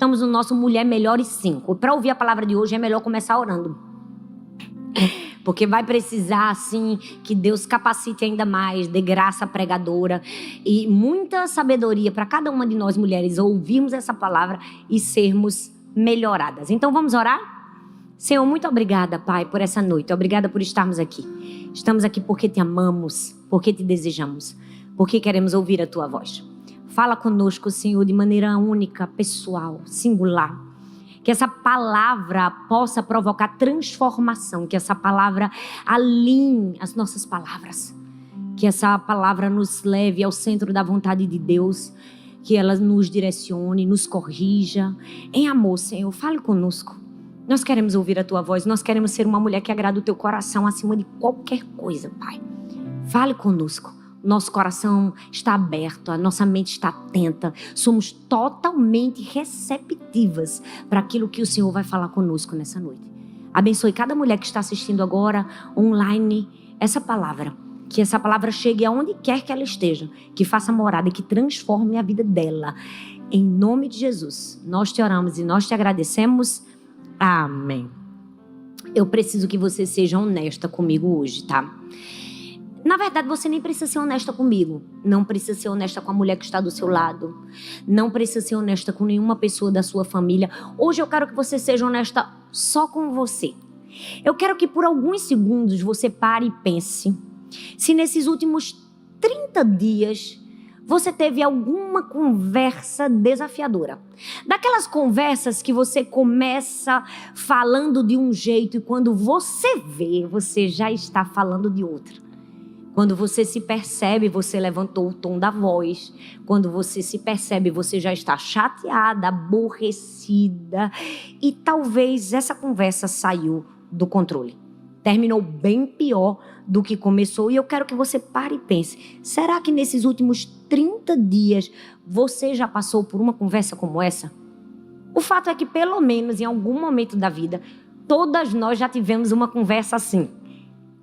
Estamos no nosso Mulher Melhores 5. Para ouvir a palavra de hoje é melhor começar orando. Porque vai precisar, assim, que Deus capacite ainda mais, dê graça pregadora e muita sabedoria para cada uma de nós mulheres ouvirmos essa palavra e sermos melhoradas. Então vamos orar? Senhor, muito obrigada, Pai, por essa noite. Obrigada por estarmos aqui. Estamos aqui porque te amamos, porque te desejamos, porque queremos ouvir a tua voz. Fala conosco, Senhor, de maneira única, pessoal, singular. Que essa palavra possa provocar transformação. Que essa palavra alinhe as nossas palavras. Que essa palavra nos leve ao centro da vontade de Deus. Que ela nos direcione, nos corrija. Em amor, Senhor, fale conosco. Nós queremos ouvir a tua voz. Nós queremos ser uma mulher que agrada o teu coração acima de qualquer coisa, Pai. Fale conosco. Nosso coração está aberto, a nossa mente está atenta. Somos totalmente receptivas para aquilo que o Senhor vai falar conosco nessa noite. Abençoe cada mulher que está assistindo agora, online, essa palavra. Que essa palavra chegue aonde quer que ela esteja. Que faça morada e que transforme a vida dela. Em nome de Jesus, nós te oramos e nós te agradecemos. Amém. Eu preciso que você seja honesta comigo hoje, tá? Na verdade, você nem precisa ser honesta comigo. Não precisa ser honesta com a mulher que está do seu lado. Não precisa ser honesta com nenhuma pessoa da sua família. Hoje eu quero que você seja honesta só com você. Eu quero que por alguns segundos você pare e pense. Se nesses últimos 30 dias você teve alguma conversa desafiadora. Daquelas conversas que você começa falando de um jeito e quando você vê, você já está falando de outro. Quando você se percebe, você levantou o tom da voz. Quando você se percebe, você já está chateada, aborrecida. E talvez essa conversa saiu do controle. Terminou bem pior do que começou. E eu quero que você pare e pense. Será que nesses últimos 30 dias você já passou por uma conversa como essa? O fato é que pelo menos em algum momento da vida, todas nós já tivemos uma conversa assim.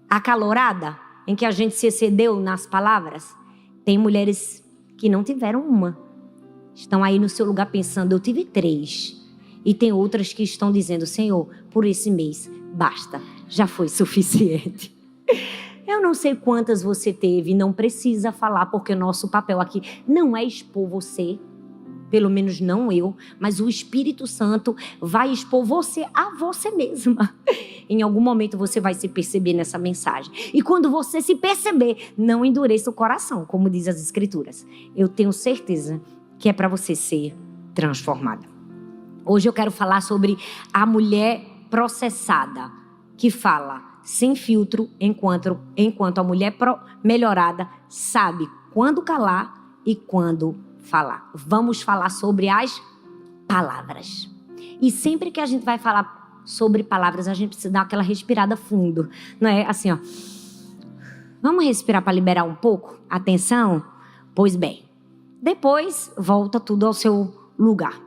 Acalorada? Em que a gente se excedeu nas palavras. Tem mulheres que não tiveram uma. Estão aí no seu lugar pensando, eu tive 3. E tem outras que estão dizendo, Senhor, por esse mês, basta, já foi suficiente. Eu não sei quantas você teve, não precisa falar, porque o nosso papel aqui não é expor você, pelo menos não eu, mas o Espírito Santo vai expor você a você mesma. Em algum momento você vai se perceber nessa mensagem. E quando você se perceber, não endureça o coração, como diz as Escrituras. Eu tenho certeza que é para você ser transformada. Hoje eu quero falar sobre a mulher processada, que fala sem filtro, enquanto a mulher melhorada sabe quando calar e quando falar. Vamos falar sobre as palavras. E sempre que a gente vai falar sobre palavras, a gente precisa dar aquela respirada fundo. Não é assim, ó. Vamos respirar para liberar um pouco? Atenção? Pois bem. Depois, volta tudo ao seu lugar.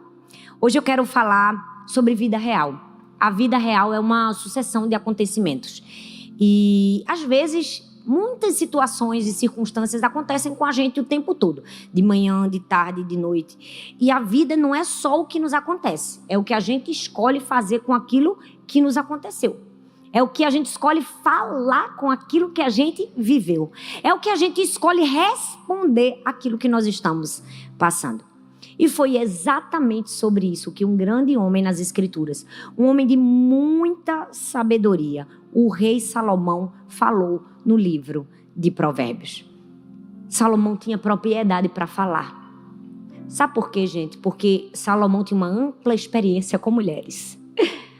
Hoje eu quero falar sobre vida real. A vida real é uma sucessão de acontecimentos. E, às vezes, muitas situações e circunstâncias acontecem com a gente o tempo todo. De manhã, de tarde, de noite. E a vida não é só o que nos acontece. É o que a gente escolhe fazer com aquilo que nos aconteceu. É o que a gente escolhe falar com aquilo que a gente viveu. É o que a gente escolhe responder àquilo que nós estamos passando. E foi exatamente sobre isso que um grande homem nas Escrituras, um homem de muita sabedoria, o rei Salomão, falou no livro de Provérbios. Salomão tinha propriedade para falar. Sabe por quê, gente? Porque Salomão tinha uma ampla experiência com mulheres.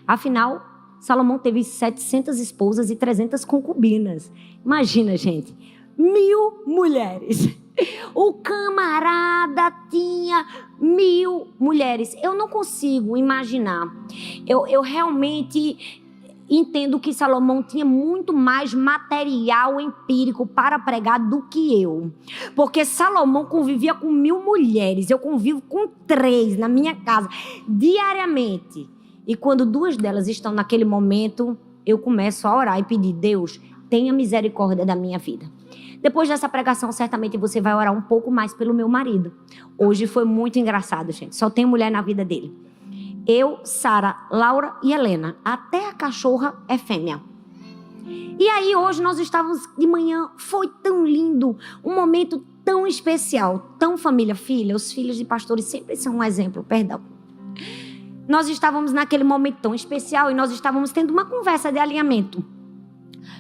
Afinal, Salomão teve 700 esposas e 300 concubinas. Imagina, gente, 1000 mulheres. O camarada tinha 1000 mulheres. Eu não consigo imaginar. Eu realmente entendo que Salomão tinha muito mais material empírico para pregar do que eu. Porque Salomão convivia com 1000 mulheres. Eu convivo com 3 na minha casa diariamente. E quando 2 delas estão naquele momento, eu começo a orar e pedir, Deus, tenha misericórdia da minha vida. Depois dessa pregação, certamente você vai orar um pouco mais pelo meu marido. Hoje foi muito engraçado, gente. Só tem mulher na vida dele. Eu, Sara, Laura e Helena. Até a cachorra é fêmea. E aí hoje nós estávamos de manhã, foi tão lindo, um momento tão especial, tão família. Filha, os filhos de pastores sempre são um exemplo, perdão. Nós estávamos naquele momento tão especial e nós estávamos tendo uma conversa de alinhamento.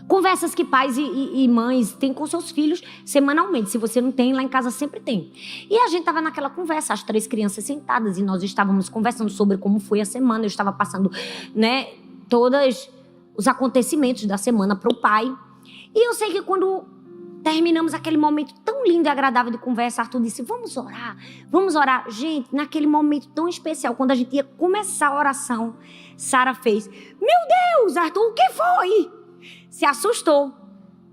Conversas que pais e mães têm com seus filhos semanalmente. Se você não tem, lá em casa sempre tem. E a gente estava naquela conversa, as 3 crianças sentadas, e nós estávamos conversando sobre como foi a semana. Eu estava passando, todos os acontecimentos da semana para o pai. E eu sei que quando terminamos aquele momento tão lindo e agradável de conversa, Arthur disse, vamos orar, vamos orar. Gente, naquele momento tão especial, quando a gente ia começar a oração, Sara fez, meu Deus, Arthur, o que foi? Se assustou,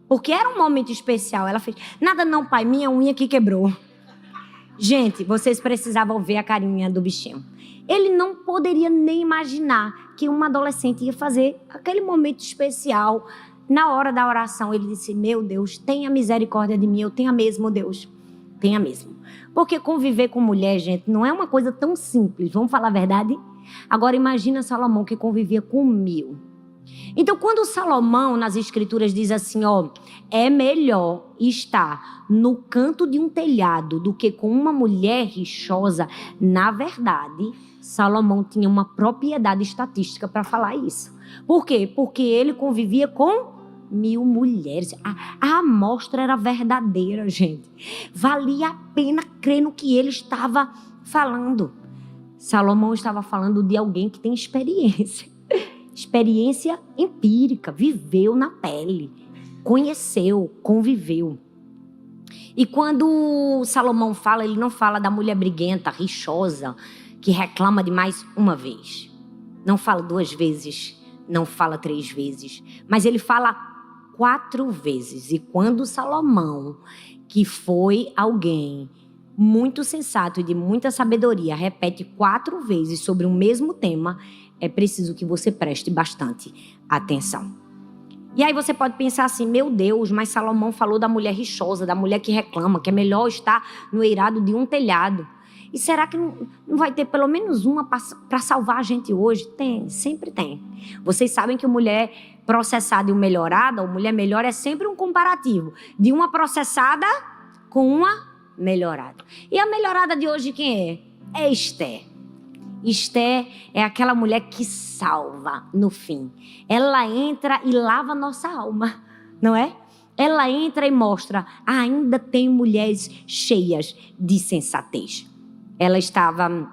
porque era um momento especial. Ela fez, nada não, pai, minha unha que quebrou. Gente, vocês precisavam ver a carinha do bichinho. Ele não poderia nem imaginar que uma adolescente ia fazer aquele momento especial. Na hora da oração, ele disse, meu Deus, tenha misericórdia de mim, eu tenha mesmo, Deus, tenha mesmo. Porque conviver com mulher, gente, não é uma coisa tão simples, vamos falar a verdade? Agora imagina Salomão que convivia com 1000. Então, quando Salomão, nas escrituras, diz assim, é melhor estar no canto de um telhado do que com uma mulher rixosa, na verdade, Salomão tinha uma propriedade estatística para falar isso. Por quê? Porque ele convivia com 1000 mulheres. A amostra era verdadeira, gente. Valia a pena crer no que ele estava falando. Salomão estava falando de alguém que tem experiência. Experiência empírica, viveu na pele, conheceu, conviveu. E quando Salomão fala, ele não fala da mulher briguenta, rixosa, que reclama de mais uma vez. Não fala 2 vezes, não fala 3 vezes, mas ele fala 4 vezes. E quando Salomão, que foi alguém muito sensato e de muita sabedoria, repete 4 vezes sobre o mesmo tema, é preciso que você preste bastante atenção. E aí você pode pensar assim, meu Deus, mas Salomão falou da mulher rixosa, da mulher que reclama, que é melhor estar no eirado de um telhado. E será que não vai ter pelo menos uma para salvar a gente hoje? Tem, sempre tem. Vocês sabem que mulher processada e melhorada, ou mulher melhor, é sempre um comparativo de uma processada com uma melhorada. E a melhorada de hoje quem é? É Esther. Esther é aquela mulher que salva no fim. Ela entra e lava nossa alma, não é? Ela entra e mostra, ainda tem mulheres cheias de sensatez. Ela estava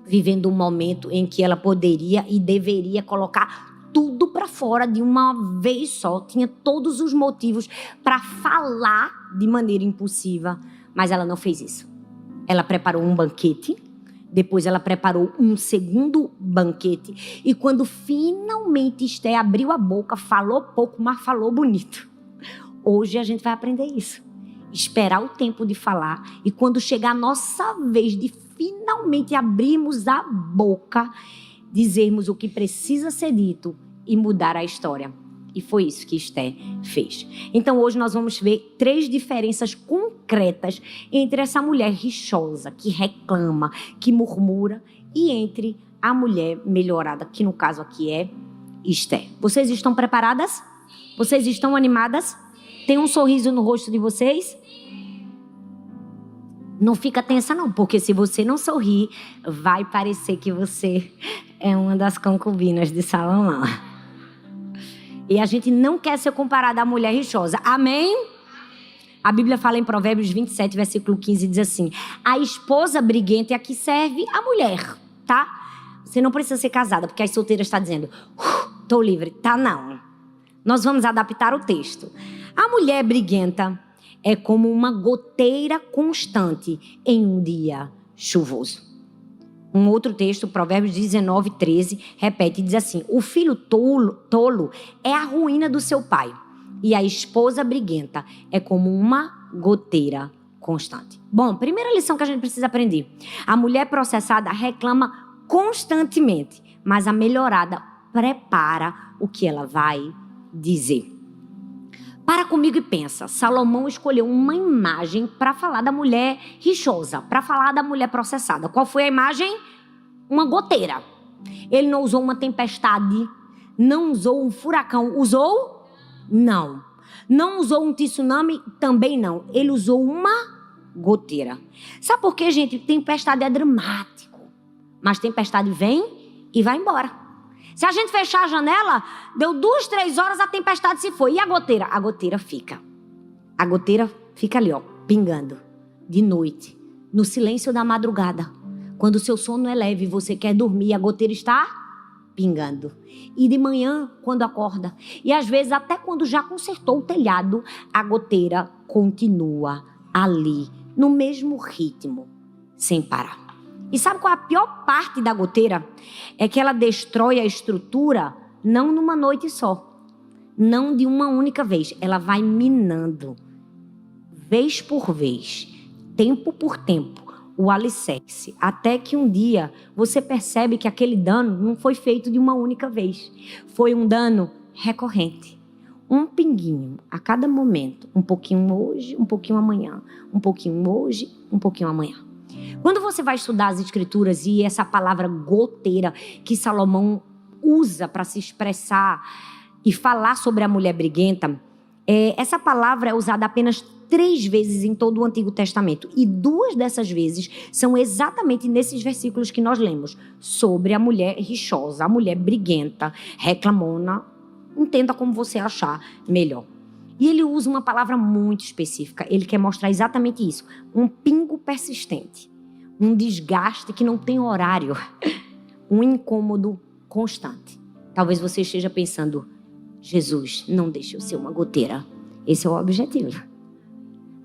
vivendo um momento em que ela poderia e deveria colocar tudo para fora de uma vez só. Tinha todos os motivos para falar de maneira impulsiva, mas ela não fez isso. Ela preparou um banquete. Depois ela preparou um segundo banquete. E quando finalmente Esther abriu a boca, falou pouco, mas falou bonito. Hoje a gente vai aprender isso. Esperar o tempo de falar. E quando chegar a nossa vez de finalmente abrirmos a boca, dizermos o que precisa ser dito e mudar a história. E foi isso que Esther fez. Então hoje nós vamos ver 3 diferenças concretas entre essa mulher rixosa, que reclama, que murmura, e entre a mulher melhorada, que no caso aqui é Esther. Vocês estão preparadas? Vocês estão animadas? Tem um sorriso no rosto de vocês? Não fica tensa não, porque se você não sorrir, vai parecer que você é uma das concubinas de Salomão. E a gente não quer ser comparada à mulher rixosa. Amém? A Bíblia fala em Provérbios 27, versículo 15, diz assim, a esposa briguenta é a que serve a mulher, tá? Você não precisa ser casada, porque as solteiras estão dizendo, tô livre. Tá, não. Nós vamos adaptar o texto. A mulher briguenta é como uma goteira constante em um dia chuvoso. Um outro texto, Provérbios 19, 13, repete e diz assim, o filho tolo é a ruína do seu pai, e a esposa briguenta é como uma goteira constante. Bom, primeira lição que a gente precisa aprender. A mulher processada reclama constantemente, mas a melhorada prepara o que ela vai dizer. Para comigo e pensa, Salomão escolheu uma imagem para falar da mulher rixosa, para falar da mulher processada. Qual foi a imagem? Uma goteira. Ele não usou uma tempestade, não usou um furacão. Usou? Não. Não usou um tsunami? Também não. Ele usou uma goteira. Sabe por quê, gente? Tempestade é dramático. Mas tempestade vem e vai embora. Se a gente fechar a janela, deu 2, 3 horas, a tempestade se foi. E a goteira? A goteira fica. A goteira fica ali, ó, pingando. De noite, no silêncio da madrugada. Quando o seu sono é leve e você quer dormir, a goteira está pingando. E de manhã, quando acorda. E às vezes, até quando já consertou o telhado, a goteira continua ali, no mesmo ritmo, sem parar. E sabe qual é a pior parte da goteira? É que ela destrói a estrutura não numa noite só. Não de uma única vez. Ela vai minando, vez por vez, tempo por tempo, o alicerce. Até que um dia você percebe que aquele dano não foi feito de uma única vez. Foi um dano recorrente. Um pinguinho a cada momento. Um pouquinho hoje, um pouquinho amanhã. Um pouquinho hoje, um pouquinho amanhã. Quando você vai estudar as escrituras e essa palavra goteira que Salomão usa para se expressar e falar sobre a mulher briguenta, essa palavra é usada apenas 3 vezes em todo o Antigo Testamento. E 2 dessas vezes são exatamente nesses versículos que nós lemos, sobre a mulher rixosa, a mulher briguenta, reclamona, entenda como você achar melhor. E ele usa uma palavra muito específica. Ele quer mostrar exatamente isso. Um pingo persistente. Um desgaste que não tem horário. Um incômodo constante. Talvez você esteja pensando, Jesus, não deixe eu ser uma goteira. Esse é o objetivo.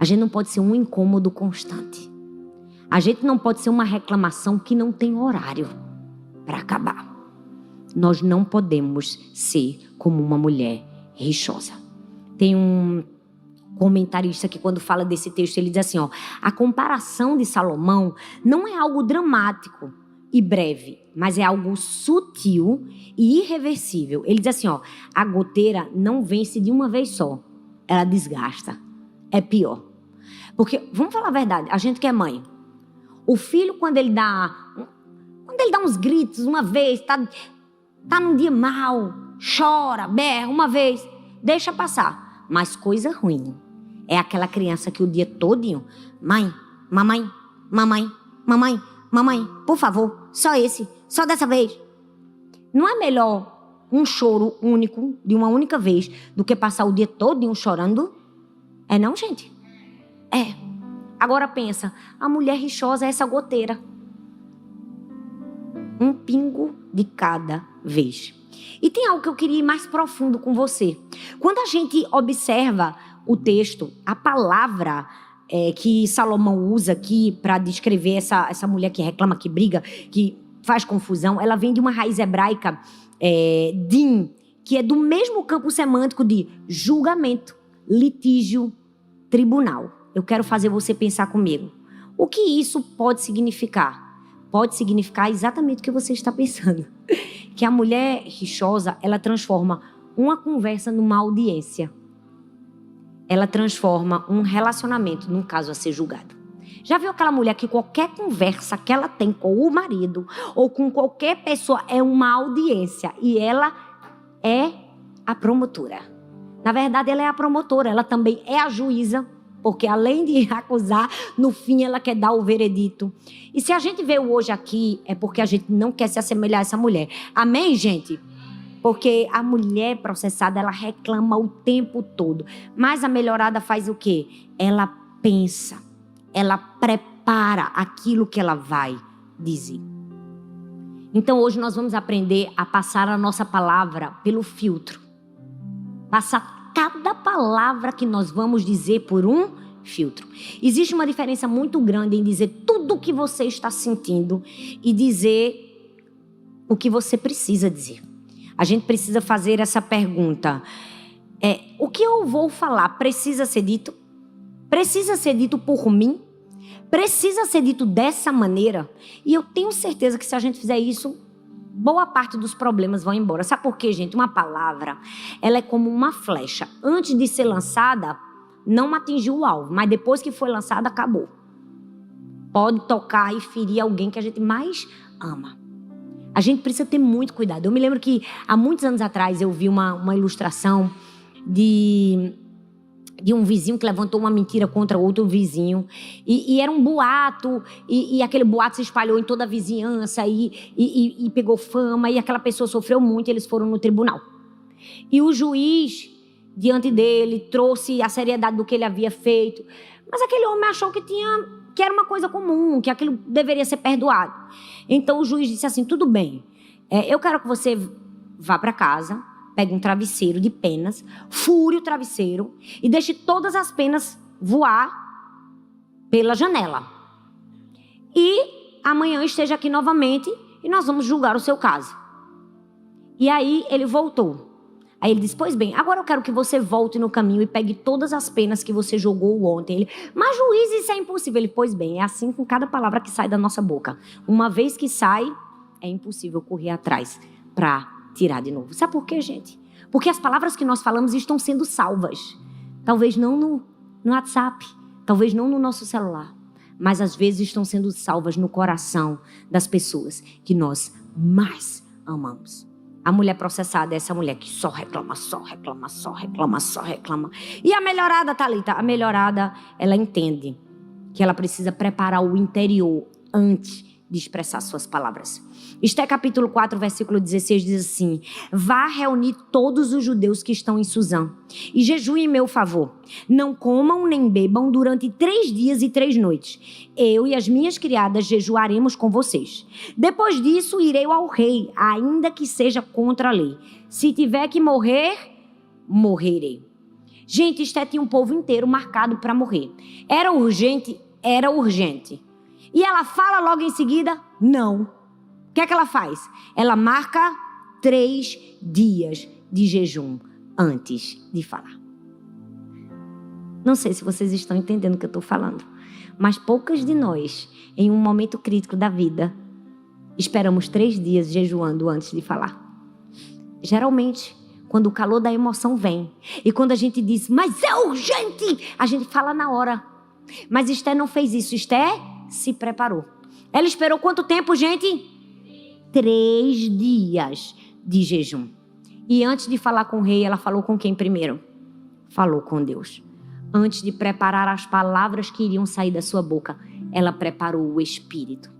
A gente não pode ser um incômodo constante. A gente não pode ser uma reclamação que não tem horário para acabar. Nós não podemos ser como uma mulher rixosa. Tem um comentarista que quando fala desse texto, ele diz assim, ó, a comparação de Salomão não é algo dramático e breve, mas é algo sutil e irreversível. Ele diz assim, ó, a goteira não vence de uma vez só, ela desgasta, é pior. Porque, vamos falar a verdade, a gente que é mãe, o filho quando ele dá uns gritos uma vez, tá num dia mal, chora, berra uma vez, deixa passar. Mas coisa ruim é aquela criança que o dia todinho, mãe, mamãe, mamãe, mamãe, mamãe, por favor, só esse, só dessa vez. Não é melhor um choro único, de uma única vez, do que passar o dia todinho chorando? É não, gente? É. Agora pensa, a mulher rixosa é essa goteira. Um pingo de cada vez. E tem algo que eu queria ir mais profundo com você. Quando a gente observa o texto, a palavra que Salomão usa aqui para descrever essa mulher que reclama, que briga, que faz confusão, ela vem de uma raiz hebraica, din, que é do mesmo campo semântico de julgamento, litígio, tribunal. Eu quero fazer você pensar comigo. O que isso pode significar? Pode significar exatamente o que você está pensando. Que a mulher rixosa, ela transforma uma conversa numa audiência. Ela transforma um relacionamento num caso a ser julgado. Já viu aquela mulher que qualquer conversa que ela tem com o marido ou com qualquer pessoa é uma audiência e ela é a promotora? Na verdade, ela é a promotora, ela também é a juíza, porque além de acusar, no fim ela quer dar o veredito. E se a gente veio hoje aqui, é porque a gente não quer se assemelhar a essa mulher. Amém, gente? Porque a mulher processada, ela reclama o tempo todo. Mas a melhorada faz o quê? Ela pensa, ela prepara aquilo que ela vai dizer. Então hoje nós vamos aprender a passar a nossa palavra pelo filtro. Passar cada palavra que nós vamos dizer por um filtro. Existe uma diferença muito grande em dizer tudo o que você está sentindo e dizer o que você precisa dizer. A gente precisa fazer essa pergunta. O que eu vou falar precisa ser dito? Precisa ser dito por mim? Precisa ser dito dessa maneira? E eu tenho certeza que se a gente fizer isso, boa parte dos problemas vão embora. Sabe por quê, gente? Uma palavra, ela é como uma flecha. Antes de ser lançada, não atingiu o alvo. Mas depois que foi lançada, acabou. Pode tocar e ferir alguém que a gente mais ama. A gente precisa ter muito cuidado. Eu me lembro que há muitos anos atrás eu vi uma ilustração de um vizinho que levantou uma mentira contra outro vizinho. E era um boato, e aquele boato se espalhou em toda a vizinhança e pegou fama, e aquela pessoa sofreu muito, e eles foram no tribunal. E o juiz, diante dele, trouxe a seriedade do que ele havia feito. Mas aquele homem achou que era uma coisa comum, que aquilo deveria ser perdoado. Então o juiz disse assim, tudo bem, eu quero que você vá para casa, pegue um travesseiro de penas, fure o travesseiro e deixe todas as penas voar pela janela. E amanhã esteja aqui novamente e nós vamos julgar o seu caso. E aí ele voltou. Aí ele disse, pois bem, agora eu quero que você volte no caminho e pegue todas as penas que você jogou ontem. Ele, mas juiz, isso é impossível. Ele, pois bem, é assim com cada palavra que sai da nossa boca. Uma vez que sai, é impossível correr atrás para tirar de novo. Sabe por quê, gente? Porque as palavras que nós falamos estão sendo salvas. Talvez não no WhatsApp, talvez não no nosso celular, mas às vezes estão sendo salvas no coração das pessoas que nós mais amamos. A mulher processada é essa mulher que só reclama, só reclama, só reclama, só reclama. E a melhorada, Thalita? A melhorada, ela entende que ela precisa preparar o interior antes de expressar suas palavras. Esté capítulo 4, versículo 16 diz assim, vá reunir todos os judeus que estão em Suzã e jejuem em meu favor. Não comam nem bebam durante 3 dias e 3 noites. Eu e as minhas criadas jejuaremos com vocês. Depois disso, irei ao rei, ainda que seja contra a lei. Se tiver que morrer, morrerei. Gente, Esté tinha um povo inteiro marcado para morrer. Era urgente, era urgente. E ela fala logo em seguida, não. O que é que ela faz? Ela marca 3 dias de jejum antes de falar. Não sei se vocês estão entendendo o que eu estou falando, mas poucas de nós, em um momento crítico da vida, esperamos 3 dias jejuando antes de falar. Geralmente, quando o calor da emoção vem, e quando a gente diz, mas é urgente, a gente fala na hora. Mas Esté não fez isso, Esté se preparou. Ela esperou quanto tempo, gente? 3 dias de jejum. E antes de falar com o rei, ela falou com quem primeiro? Falou com Deus. Antes de preparar as palavras que iriam sair da sua boca, ela preparou o espírito.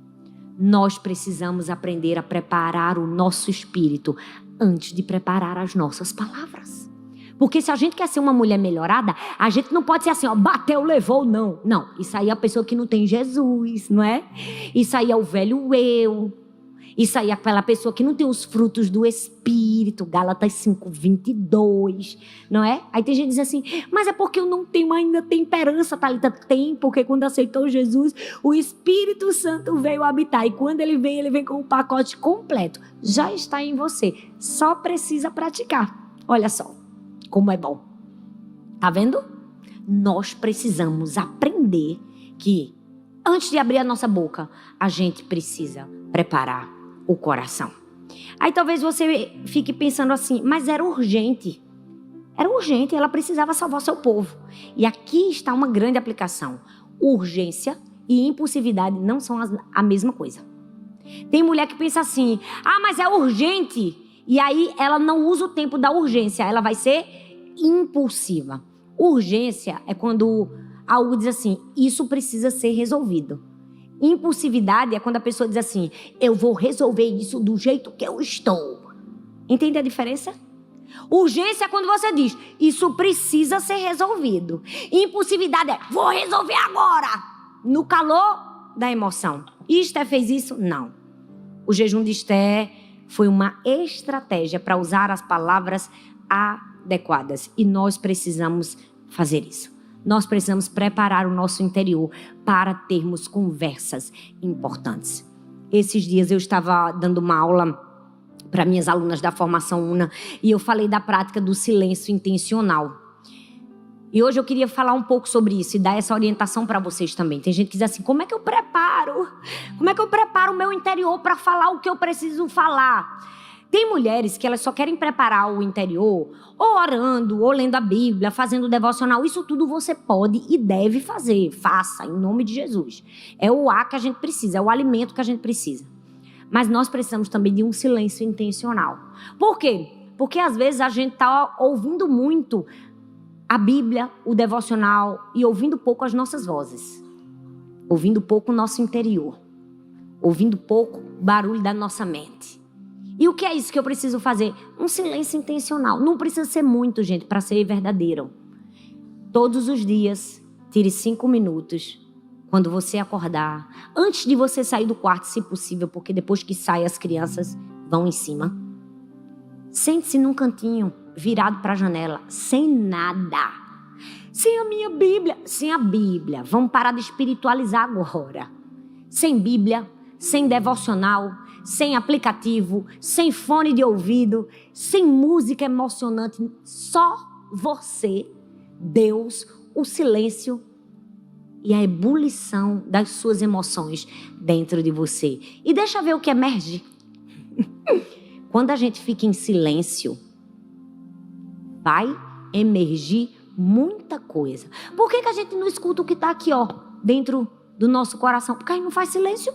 Nós precisamos aprender a preparar o nosso espírito antes de preparar as nossas palavras. Porque se a gente quer ser uma mulher melhorada, a gente não pode ser assim, ó, bateu, levou, não. Não, isso aí é a pessoa que não tem Jesus, não é? Isso aí é o velho eu. Isso aí é aquela pessoa que não tem os frutos do Espírito, Gálatas 5:22, não é? Aí tem gente que diz assim, mas é porque eu não tenho ainda temperança, Thalita. Tem, porque quando aceitou Jesus, o Espírito Santo veio habitar. E quando ele vem com o pacote completo. Já está em você, só precisa praticar. Olha só como é bom. Tá vendo? Nós precisamos aprender que antes de abrir a nossa boca, a gente precisa preparar o coração. Aí talvez você fique pensando assim, mas era urgente. Era urgente, ela precisava salvar seu povo. E aqui está uma grande aplicação. Urgência e impulsividade não são a mesma coisa. Tem mulher que pensa assim, mas é urgente. E aí ela não usa o tempo da urgência, ela vai ser impulsiva. Urgência é quando algo diz assim, isso precisa ser resolvido. Impulsividade é quando a pessoa diz assim, eu vou resolver isso do jeito que eu estou. Entende a diferença? Urgência é quando você diz, isso precisa ser resolvido. Impulsividade é, vou resolver agora. No calor da emoção. E Esté fez isso? Não. O jejum de Esté foi uma estratégia para usar as palavras adequadas. E nós precisamos fazer isso. Nós precisamos preparar o nosso interior para termos conversas importantes. Esses dias eu estava dando uma aula para minhas alunas da formação UNA e eu falei da prática do silêncio intencional. E hoje eu queria falar um pouco sobre isso e dar essa orientação para vocês também. Tem gente que diz assim, como é que eu preparo? Como é que eu preparo o meu interior para falar o que eu preciso falar? Tem mulheres que elas só querem preparar o interior ou orando, ou lendo a Bíblia, fazendo devocional. Isso tudo você pode e deve fazer. Faça, em nome de Jesus. É o ar que a gente precisa, é o alimento que a gente precisa. Mas nós precisamos também de um silêncio intencional. Por quê? Porque às vezes a gente está ouvindo muito a Bíblia, o devocional, e ouvindo pouco as nossas vozes. Ouvindo pouco o nosso interior. Ouvindo pouco o barulho da nossa mente. E o que é isso que eu preciso fazer? Um silêncio intencional. Não precisa ser muito, gente, para ser verdadeiro. Todos os dias, tire 5 minutos. Quando você acordar, antes de você sair do quarto, se possível, porque depois que sai as crianças vão em cima. Sente-se num cantinho, virado para a janela, sem nada. Sem a minha Bíblia. Sem a Bíblia. Vamos parar de espiritualizar agora. Sem Bíblia, sem devocional, sem aplicativo, sem fone de ouvido, sem música emocionante. Só você, Deus, o silêncio e a ebulição das suas emoções dentro de você. E deixa ver o que emerge. Quando a gente fica em silêncio, vai emergir muita coisa. Por que a gente não escuta o que está aqui, ó, dentro do nosso coração? Porque a gente não faz silêncio.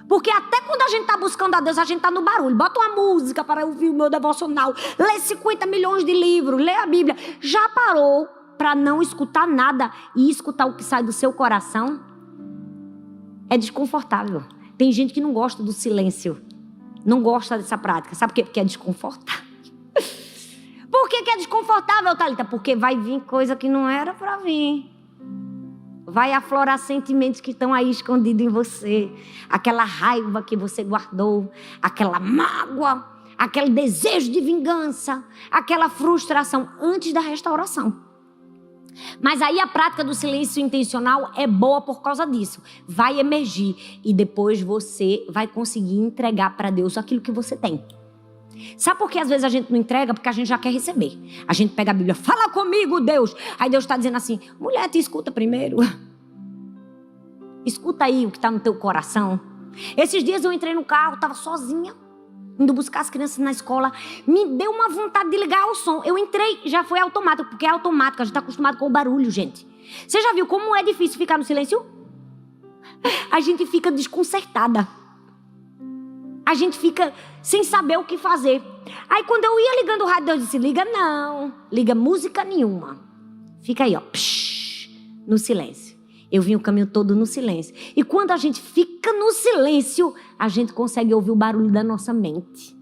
Porque até quando a gente está buscando a Deus, a gente está no barulho. Bota uma música para ouvir o meu devocional. Lê 50 milhões de livros, lê a Bíblia. Já parou para não escutar nada e escutar o que sai do seu coração? É desconfortável. Tem gente que não gosta do silêncio. Não gosta dessa prática. Sabe por quê? Porque é desconfortável. Por que é desconfortável, Thalita? Porque vai vir coisa que não era para vir. Vai aflorar sentimentos que estão aí escondidos em você. Aquela raiva que você guardou. Aquela mágoa. Aquele desejo de vingança. Aquela frustração antes da restauração. Mas aí a prática do silêncio intencional é boa por causa disso. Vai emergir e depois você vai conseguir entregar para Deus aquilo que você tem. Sabe por que às vezes a gente não entrega? Porque a gente já quer receber. A gente pega a Bíblia, fala comigo, Deus. Aí Deus está dizendo assim, mulher, te escuta primeiro. Escuta aí o que está no teu coração. Esses dias eu entrei no carro, estava sozinha, indo buscar as crianças na escola. Me deu uma vontade de ligar o som. Eu entrei, já foi automático, porque é automático. A gente está acostumado com o barulho, gente. Você já viu como é difícil ficar no silêncio? A gente fica desconcertada. A gente fica sem saber o que fazer. Aí quando eu ia ligando o rádio, Deus disse, liga não. Liga música nenhuma. Fica aí, ó, no silêncio. Eu vim o caminho todo no silêncio. E quando a gente fica no silêncio, a gente consegue ouvir o barulho da nossa mente.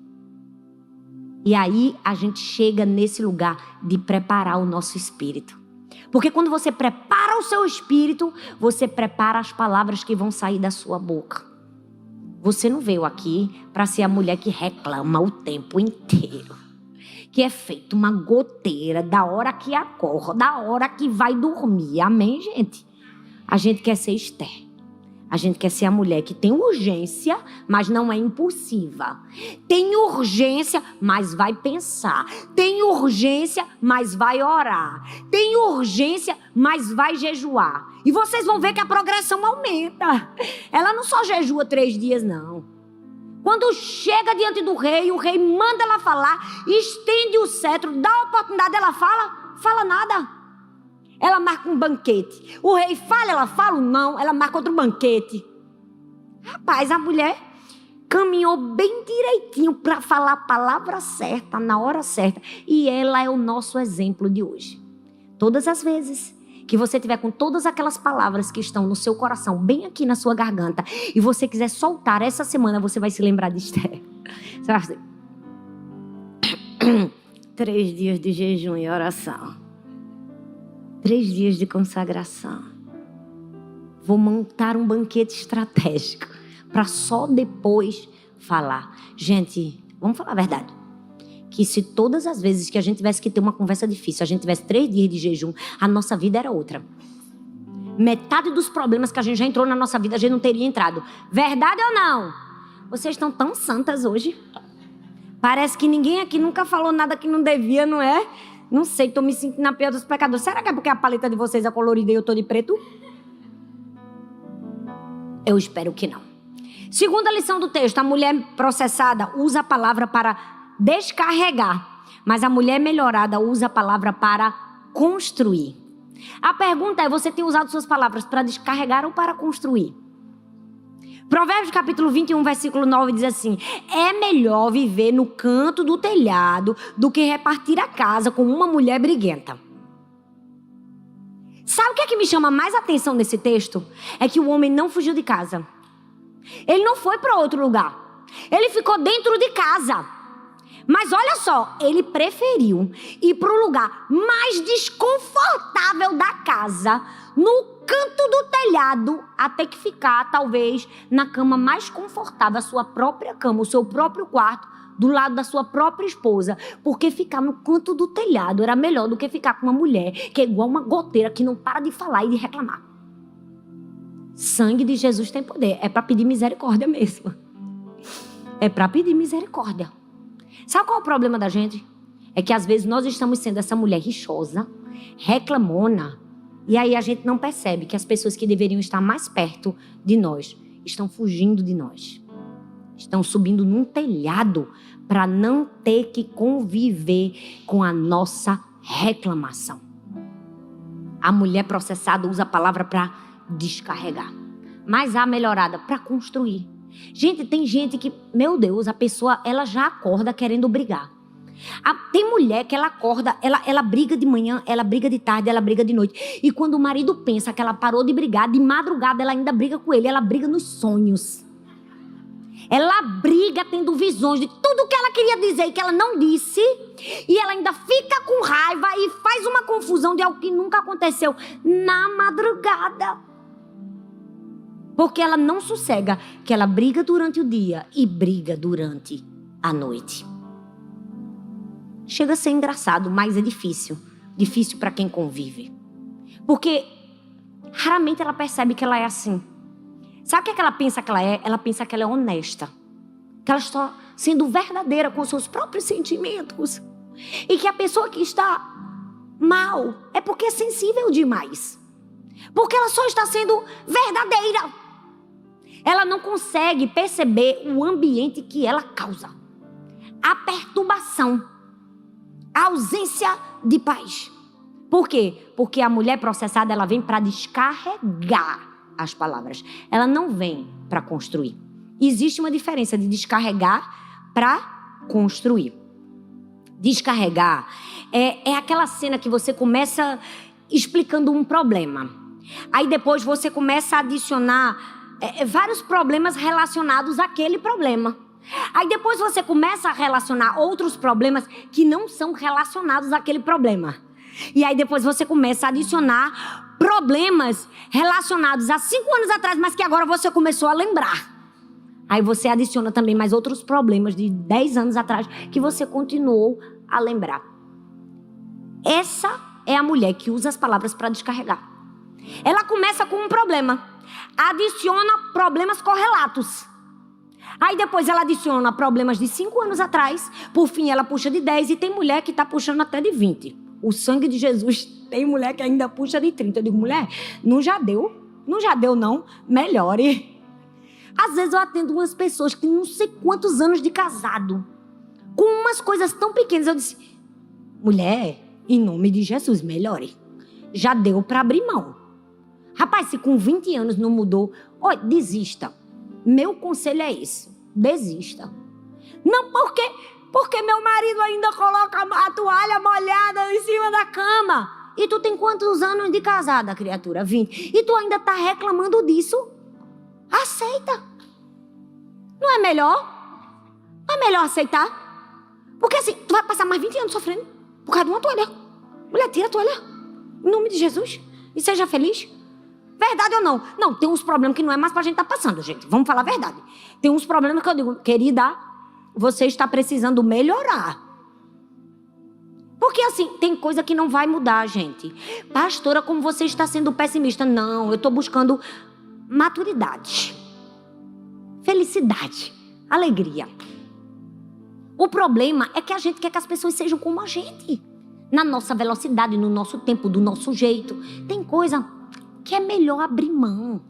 E aí a gente chega nesse lugar de preparar o nosso espírito. Porque quando você prepara o seu espírito, você prepara as palavras que vão sair da sua boca. Você não veio aqui para ser a mulher que reclama o tempo inteiro. Que é feito uma goteira da hora que acorda, da hora que vai dormir. Amém, gente? A gente quer ser Esther. A gente quer ser a mulher que tem urgência, mas não é impulsiva. Tem urgência, mas vai pensar. Tem urgência, mas vai orar. Tem urgência, mas vai jejuar. E vocês vão ver que a progressão aumenta. Ela não só jejua 3 dias, não. Quando chega diante do rei, o rei manda ela falar, estende o cetro, dá a oportunidade, ela fala nada. Ela marca um banquete. O rei fala, ela fala não, ela marca outro banquete. Rapaz, a mulher caminhou bem direitinho para falar a palavra certa, na hora certa. E ela é o nosso exemplo de hoje. Todas as vezes que você tiver com todas aquelas palavras que estão no seu coração, bem aqui na sua garganta, e você quiser soltar essa semana, você vai se lembrar de Esther. Você vai fazer 3 dias de jejum e oração. 3 dias de consagração. Vou montar um banquete estratégico para só depois falar. Gente, vamos falar a verdade. Que se todas as vezes que a gente tivesse que ter uma conversa difícil, a gente tivesse 3 dias de jejum, a nossa vida era outra. Metade dos problemas que a gente já entrou na nossa vida, a gente não teria entrado. Verdade ou não? Vocês estão tão santas hoje. Parece que ninguém aqui nunca falou nada que não devia, não é? Não sei, estou me sentindo na pior dos pecadores. Será que é porque a paleta de vocês é colorida e eu estou de preto? Eu espero que não. Segunda lição do texto. A mulher processada usa a palavra para descarregar. Mas a mulher melhorada usa a palavra para construir. A pergunta é, você tem usado suas palavras para descarregar ou para construir? Provérbios capítulo 21, versículo 9 diz assim: é melhor viver no canto do telhado do que repartir a casa com uma mulher briguenta. Sabe o que é que me chama mais atenção nesse texto? É que o homem não fugiu de casa. Ele não foi para outro lugar. Ele ficou dentro de casa. Mas olha só, ele preferiu ir para o lugar mais desconfortável da casa, no canto do telhado, até que ficar, talvez, na cama mais confortável, a sua própria cama, o seu próprio quarto, do lado da sua própria esposa. Porque ficar no canto do telhado era melhor do que ficar com uma mulher que é igual uma goteira que não para de falar e de reclamar. Sangue de Jesus tem poder. É para pedir misericórdia mesmo. É para pedir misericórdia. Sabe qual é o problema da gente? É que às vezes nós estamos sendo essa mulher rixosa, reclamona, e aí a gente não percebe que as pessoas que deveriam estar mais perto de nós estão fugindo de nós. Estão subindo num telhado para não ter que conviver com a nossa reclamação. A mulher processada usa a palavra para descarregar, mas a melhorada para construir. Gente, tem gente que, meu Deus, a pessoa, ela já acorda querendo brigar. Tem mulher que ela acorda, ela briga de manhã, ela briga de tarde, ela briga de noite. E quando o marido pensa que ela parou de brigar, de madrugada ela ainda briga com ele, ela briga nos sonhos. Ela briga tendo visões de tudo que ela queria dizer e que ela não disse. E ela ainda fica com raiva e faz uma confusão de algo que nunca aconteceu na madrugada. Porque ela não sossega, que ela briga durante o dia e briga durante a noite. Chega a ser engraçado, mas é difícil. Difícil para quem convive. Porque raramente ela percebe que ela é assim. Sabe o que ela pensa que ela é? Ela pensa que ela é honesta. Que ela está sendo verdadeira com seus próprios sentimentos. E que a pessoa que está mal é porque é sensível demais. Porque ela só está sendo verdadeira. Ela não consegue perceber o ambiente que ela causa. A perturbação. A ausência de paz. Por quê? Porque a mulher processada, ela vem para descarregar as palavras. Ela não vem para construir. Existe uma diferença de descarregar para construir. Descarregar é aquela cena que você começa explicando um problema. Aí depois você começa a adicionar vários problemas relacionados àquele problema. Aí depois você começa a relacionar outros problemas que não são relacionados àquele problema. E aí depois você começa a adicionar problemas relacionados a 5 anos atrás, mas que agora você começou a lembrar. Aí você adiciona também mais outros problemas de 10 anos atrás que você continuou a lembrar. Essa é a mulher que usa as palavras para descarregar. Ela começa com um problema, adiciona problemas correlatos. Aí depois ela adiciona problemas de 5 anos atrás, por fim ela puxa de 10 e tem mulher que está puxando até de 20. O sangue de Jesus tem mulher que ainda puxa de 30. Eu digo, mulher, não já deu não, melhore. Às vezes eu atendo umas pessoas que têm não sei quantos anos de casado, com umas coisas tão pequenas. Eu disse, mulher, em nome de Jesus, melhore. Já deu para abrir mão. Rapaz, se com 20 anos não mudou, desista. Meu conselho é esse, desista. Não porque meu marido ainda coloca a toalha molhada em cima da cama. E tu tem quantos anos de casada, criatura? 20. E tu ainda tá reclamando disso? Aceita. Não é melhor? Não é melhor aceitar? Porque assim, tu vai passar mais 20 anos sofrendo por causa de uma toalha. Mulher, tira a toalha. Em nome de Jesus. E seja feliz. Verdade ou não? Não, tem uns problemas que não é mais pra gente estar passando, gente. Vamos falar a verdade. Tem uns problemas que eu digo, querida, você está precisando melhorar. Porque assim, tem coisa que não vai mudar, gente. Pastora, como você está sendo pessimista? Não, eu estou buscando maturidade, felicidade, alegria. O problema é que a gente quer que as pessoas sejam como a gente. Na nossa velocidade, no nosso tempo, do nosso jeito. Tem coisa que é melhor abrir mão.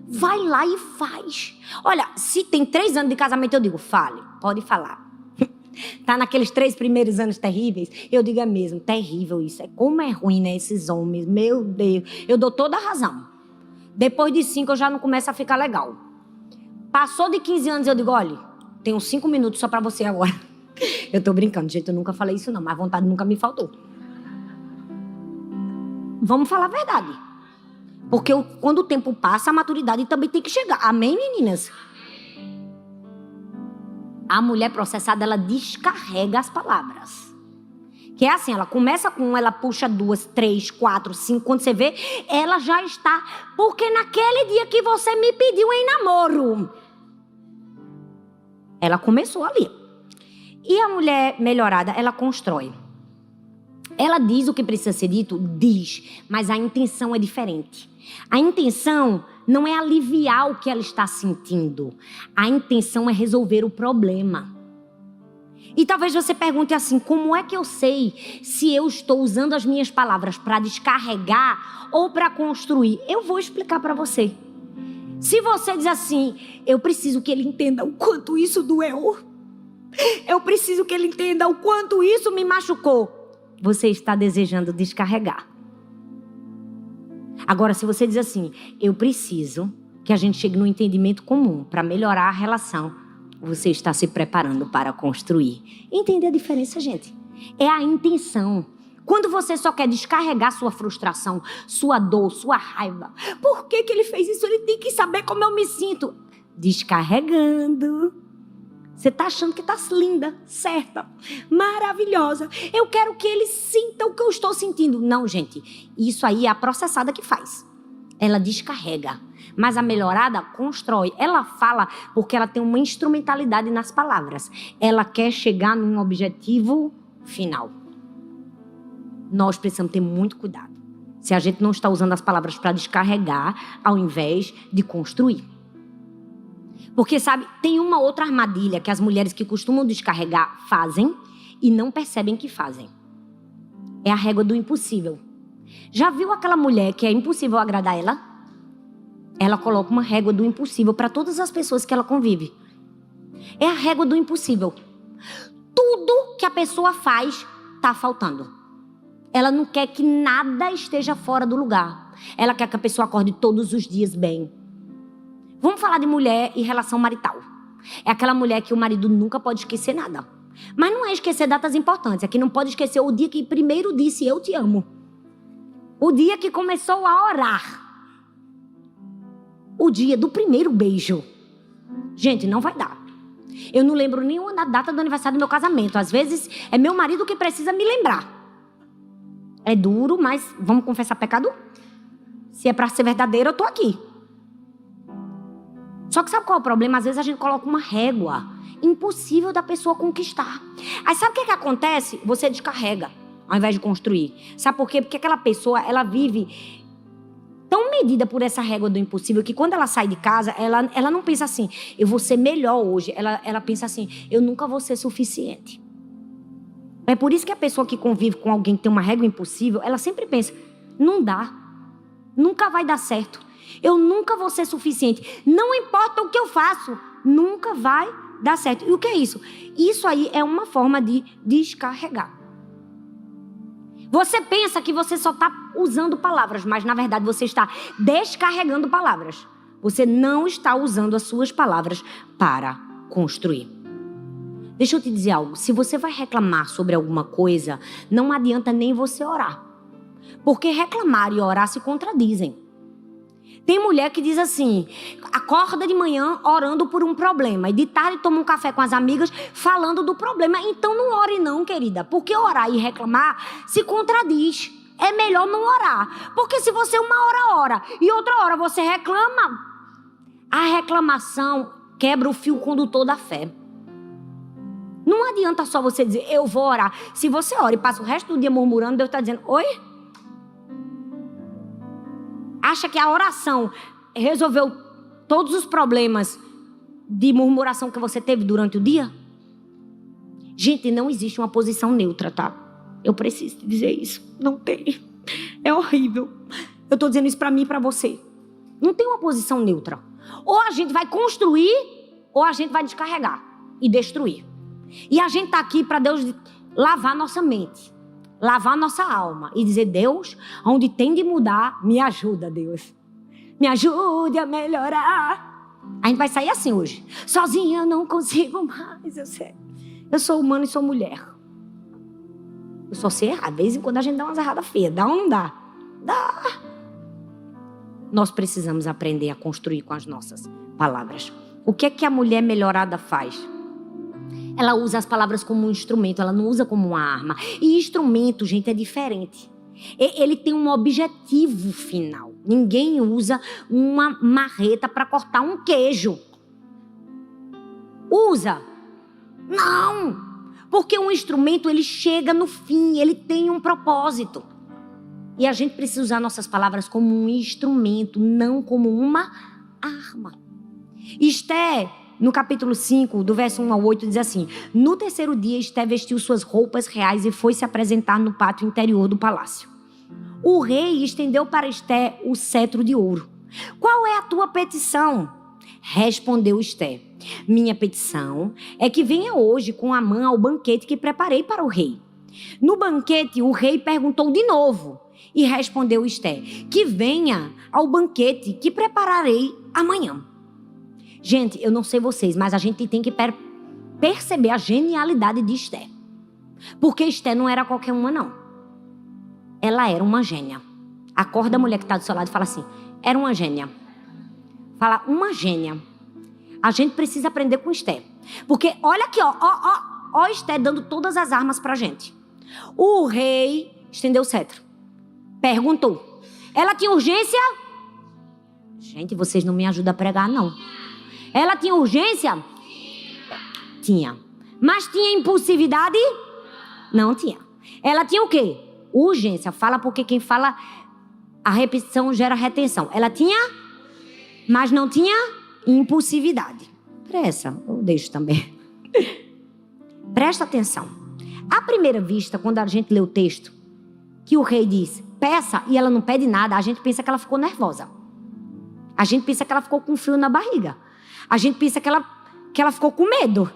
Vai lá e faz. Olha, se tem 3 anos de casamento, eu digo, fale, pode falar. Tá naqueles 3 primeiros anos terríveis? Eu digo, é mesmo, terrível isso. Como é ruim, né, esses homens. Meu Deus, eu dou toda a razão. Depois de 5 eu já não começo a ficar legal. Passou de 15 anos, eu digo, olha, tenho 5 minutos só pra você agora. Eu tô brincando, gente, eu nunca falei isso não, mas vontade nunca me faltou. Vamos falar a verdade. Porque quando o tempo passa, a maturidade também tem que chegar. Amém, meninas? A mulher processada, ela descarrega as palavras. Que é assim, ela começa com ela puxa 2, 3, 4, 5. Quando você vê, ela já está. Porque naquele dia que você me pediu em namoro. Ela começou ali. E a mulher melhorada, ela constrói. Ela diz o que precisa ser dito? Diz. Mas a intenção é diferente. A intenção não é aliviar o que ela está sentindo. A intenção é resolver o problema. E talvez você pergunte assim, como é que eu sei se eu estou usando as minhas palavras para descarregar ou para construir? Eu vou explicar para você. Se você diz assim, eu preciso que ele entenda o quanto isso doeu. Eu preciso que ele entenda o quanto isso me machucou. Você está desejando descarregar. Agora, se você diz assim, eu preciso que a gente chegue no entendimento comum para melhorar a relação, você está se preparando para construir. Entender a diferença, gente? É a intenção. Quando você só quer descarregar sua frustração, sua dor, sua raiva. Por que ele fez isso? Ele tem que saber como eu me sinto. Descarregando. Você está achando que está linda, certa, maravilhosa. Eu quero que ele sinta o que eu estou sentindo. Não, gente. Isso aí é a processada que faz. Ela descarrega. Mas a melhorada constrói. Ela fala porque ela tem uma instrumentalidade nas palavras. Ela quer chegar num objetivo final. Nós precisamos ter muito cuidado. Se a gente não está usando as palavras para descarregar, ao invés de construir. Porque, sabe, tem uma outra armadilha que as mulheres que costumam descarregar fazem e não percebem que fazem. É a régua do impossível. Já viu aquela mulher que é impossível agradar ela? Ela coloca uma régua do impossível para todas as pessoas que ela convive. É a régua do impossível. Tudo que a pessoa faz está faltando. Ela não quer que nada esteja fora do lugar. Ela quer que a pessoa acorde todos os dias bem. Vamos falar de mulher e relação marital. É aquela mulher que o marido nunca pode esquecer nada. Mas não é esquecer datas importantes. É que não pode esquecer o dia que primeiro disse eu te amo. O dia que começou a orar. O dia do primeiro beijo. Gente, não vai dar. Eu não lembro nenhuma data do aniversário do meu casamento. Às vezes é meu marido que precisa me lembrar. É duro, mas vamos confessar pecado? Se é pra ser verdadeiro, eu tô aqui. Só que sabe qual é o problema? Às vezes a gente coloca uma régua impossível da pessoa conquistar. Aí sabe o que acontece? Você descarrega, ao invés de construir. Sabe por quê? Porque aquela pessoa, ela vive tão medida por essa régua do impossível que quando ela sai de casa, ela não pensa assim, eu vou ser melhor hoje. Ela pensa assim, eu nunca vou ser suficiente. É por isso que a pessoa que convive com alguém que tem uma régua impossível, ela sempre pensa, não dá, nunca vai dar certo. Eu nunca vou ser suficiente. Não importa o que eu faço, nunca vai dar certo. E o que é isso? Isso aí é uma forma de descarregar. Você pensa que você só está usando palavras, mas na verdade você está descarregando palavras. Você não está usando as suas palavras para construir. Deixa eu te dizer algo. Se você vai reclamar sobre alguma coisa, não adianta nem você orar. Porque reclamar e orar se contradizem. Tem mulher que diz assim, acorda de manhã orando por um problema e de tarde toma um café com as amigas falando do problema. Então não ore não, querida, porque orar e reclamar se contradiz. É melhor não orar, porque se você uma hora ora e outra hora você reclama, a reclamação quebra o fio condutor da fé. Não adianta só você dizer, eu vou orar. Se você ora e passa o resto do dia murmurando, Deus está dizendo, oi? Acha que a oração resolveu todos os problemas de murmuração que você teve durante o dia? Gente, não existe uma posição neutra, tá? Eu preciso te dizer isso. Não tem. É horrível. Eu tô dizendo isso pra mim e pra você. Não tem uma posição neutra. Ou a gente vai construir, ou a gente vai descarregar e destruir. E a gente tá aqui pra Deus lavar nossa mente. Lavar nossa alma e dizer, Deus, onde tem de mudar, me ajuda, Deus. Me ajude a melhorar. A gente vai sair assim hoje. Sozinha eu não consigo mais, eu sei. Eu sou humano e sou mulher. Eu só sei errar. De vez em quando a gente dá umas erradas feias. Dá ou não dá? Dá. Nós precisamos aprender a construir com as nossas palavras. O que é que a mulher melhorada faz? Ela usa as palavras como um instrumento, ela não usa como uma arma. E instrumento, gente, é diferente. Ele tem um objetivo final. Ninguém usa uma marreta para cortar um queijo. Usa? Não! Porque um instrumento, ele chega no fim, ele tem um propósito. E a gente precisa usar nossas palavras como um instrumento, não como uma arma. Esté, no capítulo 5, do verso 1 ao 8, diz assim: no terceiro dia, Esté vestiu suas roupas reais e foi se apresentar no pátio interior do palácio. O rei estendeu para Esté o cetro de ouro. Qual é a tua petição? Respondeu Esté: minha petição é que venha hoje com Amã ao banquete que preparei para o rei. No banquete, o rei perguntou de novo e respondeu Esté: que venha ao banquete que prepararei amanhã. Gente, eu não sei vocês, mas a gente tem que perceber a genialidade de Esté. Porque Esté não era qualquer uma, não. Ela era uma gênia. Acorda a mulher que está do seu lado e fala assim: era uma gênia. Fala, uma gênia. A gente precisa aprender com Esté. Porque olha aqui, ó Esté dando todas as armas pra gente. O rei estendeu o cetro. Perguntou. Ela tinha urgência? Gente, vocês não me ajudam a pregar, não. Ela tinha urgência? Tinha. Mas tinha impulsividade? Não tinha. Ela tinha o quê? Urgência. Fala porque quem fala, a repetição gera retenção. Ela tinha, mas não tinha impulsividade. Pressa, eu deixo também. Presta atenção. À primeira vista, quando a gente lê o texto, que o rei diz, peça, e ela não pede nada, a gente pensa que ela ficou nervosa. A gente pensa que ela ficou com frio na barriga. A gente pensa que ela ficou com medo.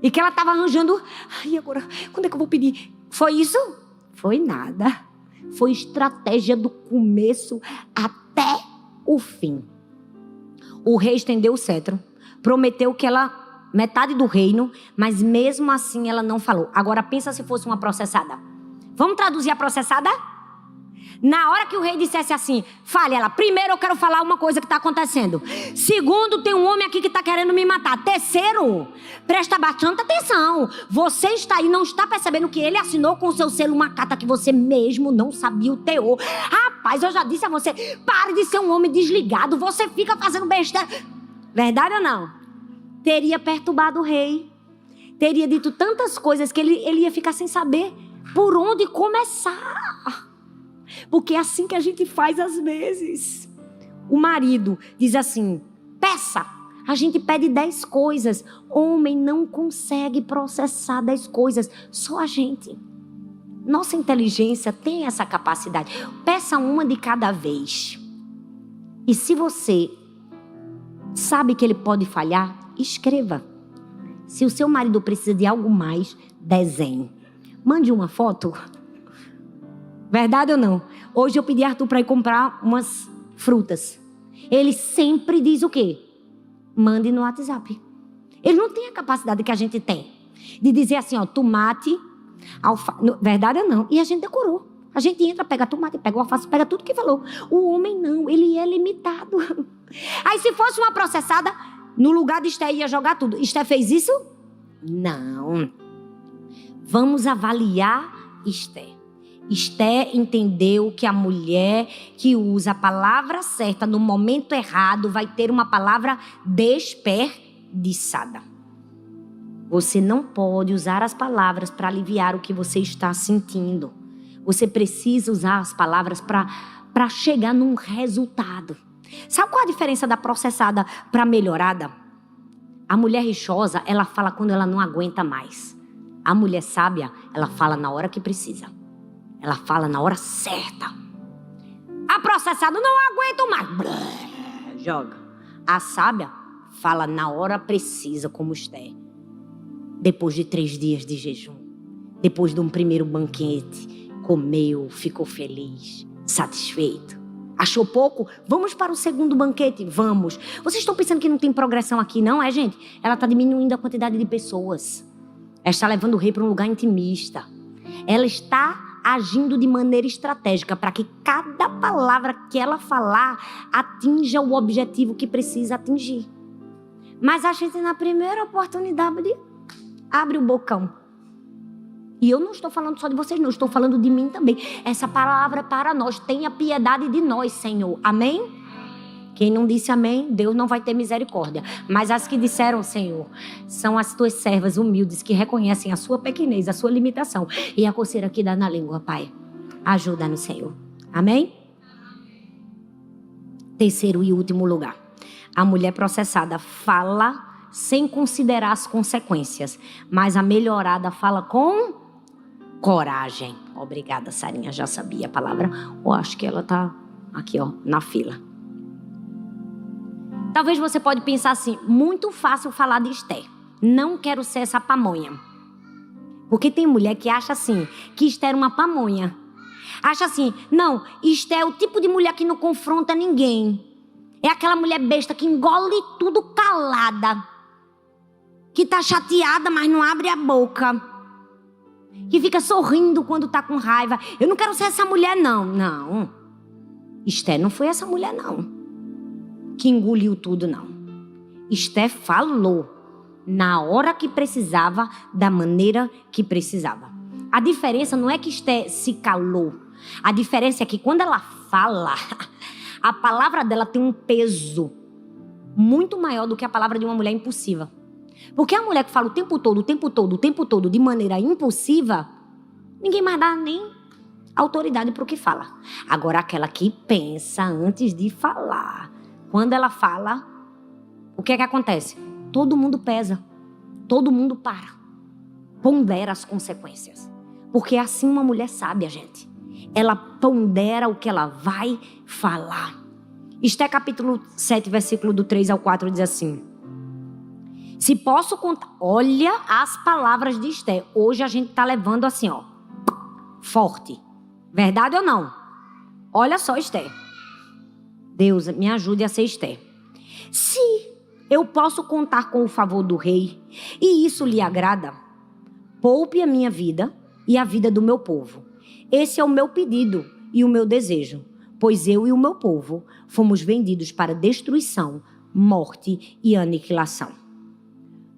E que ela estava arranjando, ai, agora, quando é que eu vou pedir? Foi isso? Foi nada. Foi estratégia do começo até o fim. O rei estendeu o cetro, prometeu que ela, metade do reino, mas mesmo assim ela não falou. Agora pensa se fosse uma processada. Vamos traduzir a processada? Na hora que o rei dissesse assim, fale ela, primeiro eu quero falar uma coisa que está acontecendo. Segundo, tem um homem aqui que está querendo me matar. Terceiro, presta bastante atenção. Você está aí, não está percebendo que ele assinou com o seu selo uma carta que você mesmo não sabia o teor. Rapaz, eu já disse a você, pare de ser um homem desligado. Você fica fazendo besteira. Verdade ou não? Teria perturbado o rei. Teria dito tantas coisas que ele ia ficar sem saber por onde começar. Porque é assim que a gente faz às vezes. O marido diz assim, peça. A gente pede 10 coisas. Homem não consegue processar 10 coisas. Só a gente. Nossa inteligência tem essa capacidade. Peça uma de cada vez. E se você sabe que ele pode falhar, escreva. Se o seu marido precisa de algo mais, desenhe. Mande uma foto. Verdade ou não? Hoje eu pedi a Arthur para ir comprar umas frutas. Ele sempre diz o quê? Mande no WhatsApp. Ele não tem a capacidade que a gente tem. De dizer assim, ó, tomate, alface. Verdade ou não? E a gente decorou. A gente entra, pega tomate, pega o alface, pega tudo que falou. O homem não, ele é limitado. Aí se fosse uma processada, no lugar de Esté ia jogar tudo. Esté fez isso? Não. Vamos avaliar Esté. Esté entendeu que a mulher que usa a palavra certa no momento errado vai ter uma palavra desperdiçada. Você não pode usar as palavras para aliviar o que você está sentindo. Você precisa usar as palavras para chegar num resultado. Sabe qual a diferença da processada para melhorada? A mulher rixosa, ela fala quando ela não aguenta mais. A mulher sábia, ela fala na hora que precisa. Ela fala na hora certa. A processada, não aguento mais. Blá, joga. A sábia fala na hora precisa, como Esté. Depois de 3 dias de jejum. Depois de um primeiro banquete. Comeu, ficou feliz, satisfeito. Achou pouco? Vamos para o segundo banquete? Vamos. Vocês estão pensando que não tem progressão aqui, não é, gente? Ela está diminuindo a quantidade de pessoas. Ela está levando o rei para um lugar intimista. Ela está agindo de maneira estratégica para que cada palavra que ela falar atinja o objetivo que precisa atingir. Mas a gente, na primeira oportunidade, abre o bocão. E eu não estou falando só de vocês, não. Estou falando de mim também. Essa palavra é para nós. Tenha piedade de nós, Senhor. Amém? Quem não disse amém, Deus não vai ter misericórdia. Mas as que disseram, Senhor, são as tuas servas humildes que reconhecem a sua pequenez, a sua limitação. E a coceira que dá na língua, Pai. Ajuda-nos, Senhor. Amém? Terceiro e último lugar. A mulher processada fala sem considerar as consequências. Mas a melhorada fala com coragem. Obrigada, Sarinha. Já sabia a palavra. Ou acho que ela está aqui, ó, na fila. Talvez você pode pensar assim, muito fácil falar de Esther. Não quero ser essa pamonha. Porque tem mulher que acha assim, que Esther é uma pamonha. Acha assim, não, Esther é o tipo de mulher que não confronta ninguém. É aquela mulher besta que engole tudo calada. Que tá chateada, mas não abre a boca. Que fica sorrindo quando tá com raiva. Eu não quero ser essa mulher, não. Não. Esther não foi essa mulher, não. Que engoliu tudo, não. Esther falou na hora que precisava, da maneira que precisava. A diferença não é que Esther se calou. A diferença é que quando ela fala, a palavra dela tem um peso muito maior do que a palavra de uma mulher impulsiva. Porque a mulher que fala o tempo todo, de maneira impulsiva, ninguém mais dá nem autoridade para o que fala. Agora, aquela que pensa antes de falar, quando ela fala, o que é que acontece? Todo mundo pesa, todo mundo para, pondera as consequências. Porque é assim uma mulher sábia, gente. Ela pondera o que ela vai falar. Esther capítulo 7, versículo do 3 ao 4 diz assim: se posso contar, olha as palavras de Esther. Hoje a gente está levando assim, ó, forte. Verdade ou não? Olha só, Esther. Deus, me ajude a ser Esther. Se eu posso contar com o favor do rei, e isso lhe agrada, poupe a minha vida e a vida do meu povo. Esse é o meu pedido e o meu desejo, pois eu e o meu povo fomos vendidos para destruição, morte e aniquilação.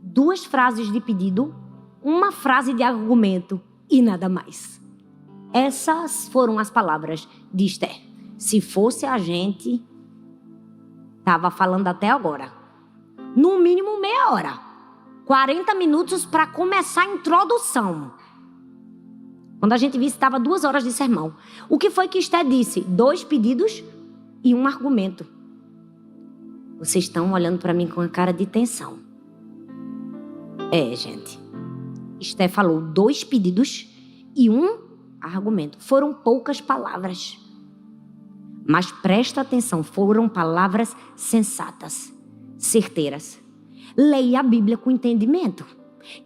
2 frases de pedido, uma frase de argumento e nada mais. Essas foram as palavras de Esther. Se fosse a gente, estava falando até agora. No mínimo meia hora. 40 minutos para começar a introdução. Quando a gente visse, estava 2 horas de sermão. O que foi que Esther disse? 2 pedidos e um argumento. Vocês estão olhando para mim com a cara de tensão. É, gente. Esther falou 2 pedidos e um argumento. Foram poucas palavras. Mas presta atenção, foram palavras sensatas, certeiras. Leia a Bíblia com entendimento.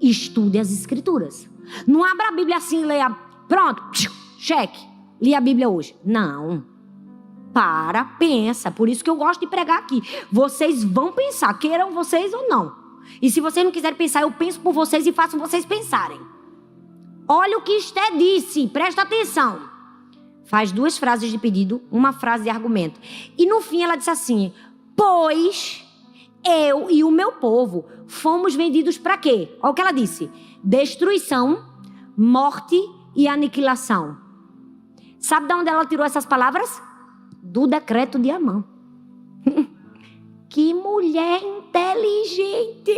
Estude as Escrituras. Não abra a Bíblia assim e leia. Pronto, cheque. Li a Bíblia hoje. Não. Para, pensa. Por isso que eu gosto de pregar aqui. Vocês vão pensar, queiram vocês ou não. E se vocês não quiserem pensar, eu penso por vocês e faço vocês pensarem. Olha o que Esther disse, presta atenção. Faz 2 frases de pedido, uma frase de argumento. E no fim ela disse assim: pois eu e o meu povo fomos vendidos para quê? Olha o que ela disse: destruição, morte e aniquilação. Sabe de onde ela tirou essas palavras? Do decreto de Amã. Que mulher inteligente!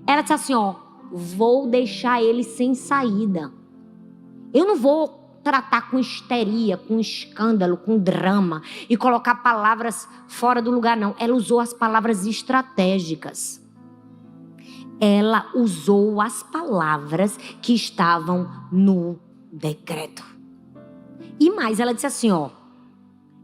Ela disse assim, ó: vou deixar ele sem saída. Eu não vou tratar com histeria, com escândalo, com drama e colocar palavras fora do lugar, não. Ela usou as palavras estratégicas. Ela usou as palavras que estavam no decreto. E mais, ela disse assim, ó: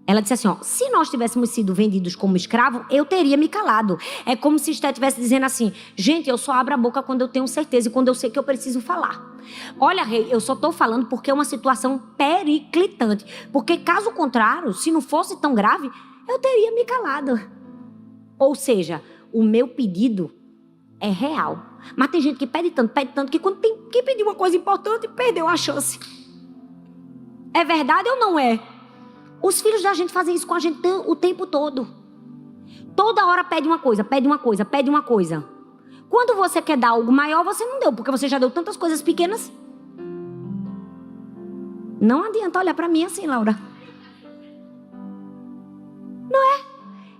Ela disse assim, ó, se nós tivéssemos sido vendidos como escravo, eu teria me calado. É como se Esté estivesse dizendo assim, gente, eu só abro a boca quando eu tenho certeza e quando eu sei que eu preciso falar. Olha, rei, eu só estou falando porque é uma situação periclitante. Porque caso contrário, se não fosse tão grave, eu teria me calado. Ou seja, o meu pedido é real. Mas tem gente que pede tanto, que quando tem que pedir uma coisa importante, perdeu a chance. É verdade ou não é? Os filhos da gente fazem isso com a gente o tempo todo. Toda hora pede uma coisa, pede uma coisa, pede uma coisa. Quando você quer dar algo maior, você não deu, porque você já deu tantas coisas pequenas. Não adianta olhar pra mim assim, Laura. Não é?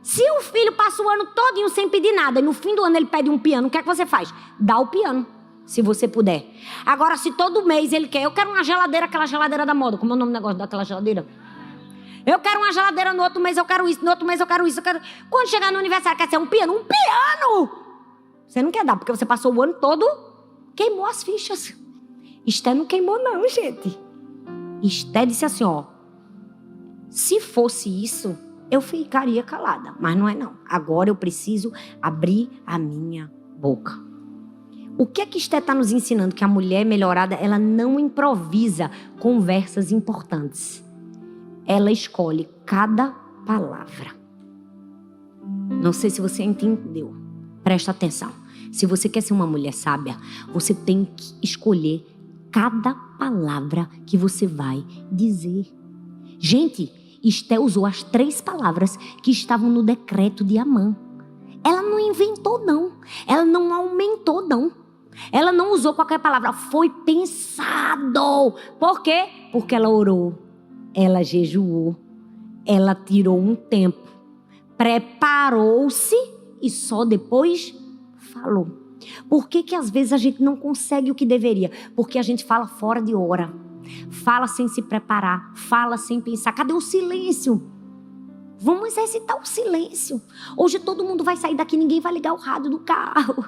Se o filho passa o ano todinho sem pedir nada e no fim do ano ele pede um piano, o que é que você faz? Dá o piano, se você puder. Agora, se todo mês ele quer, eu quero uma geladeira, aquela geladeira da moda. Como é o nome do negócio daquela geladeira? Eu quero uma geladeira, no outro mês eu quero isso, no outro mês eu quero isso, eu quero... Quando chegar no aniversário, quer ser um piano? Um piano! Você não quer dar, porque você passou o ano todo, queimou as fichas. Esté não queimou não, gente. Esté disse assim, ó, se fosse isso, eu ficaria calada, mas não é não. Agora eu preciso abrir a minha boca. O que é que Esté está nos ensinando? Que a mulher melhorada, ela não improvisa conversas importantes. Ela escolhe cada palavra. Não sei se você entendeu. Presta atenção. Se você quer ser uma mulher sábia, você tem que escolher cada palavra que você vai dizer. Gente, Esté usou as 3 palavras que estavam no decreto de Amã. Ela não inventou, não. Ela não aumentou, não. Ela não usou qualquer palavra. Foi pensado. Por quê? Porque ela orou. Ela jejuou, ela tirou um tempo, preparou-se e só depois falou. Por que às vezes a gente não consegue o que deveria? Porque a gente fala fora de hora, fala sem se preparar, fala sem pensar. Cadê o silêncio? Vamos exercitar o silêncio. Hoje todo mundo vai sair daqui, ninguém vai ligar o rádio do carro.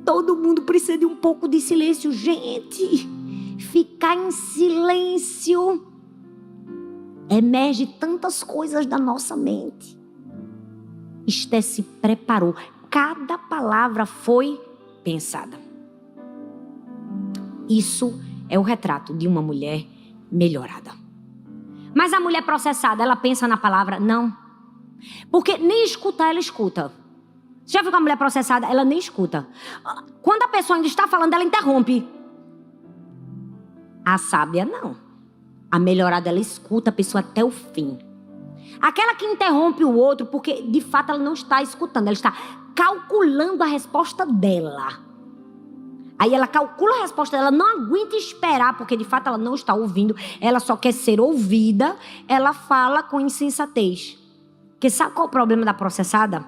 Todo mundo precisa de um pouco de silêncio, gente. Ficar em silêncio emerge tantas coisas da nossa mente. Esté se preparou. Cada palavra foi pensada. Isso é o retrato de uma mulher melhorada. Mas a mulher processada, ela pensa na palavra? Não. Porque nem escutar ela escuta. Você já viu que a mulher processada, ela nem escuta. Quando a pessoa ainda está falando, ela interrompe. A sábia não. A melhorada, ela escuta a pessoa até o fim. Aquela que interrompe o outro, porque de fato ela não está escutando, ela está calculando a resposta dela. Aí ela calcula a resposta dela, não aguenta esperar, porque de fato ela não está ouvindo, ela só quer ser ouvida, ela fala com insensatez. Porque sabe qual é o problema da processada?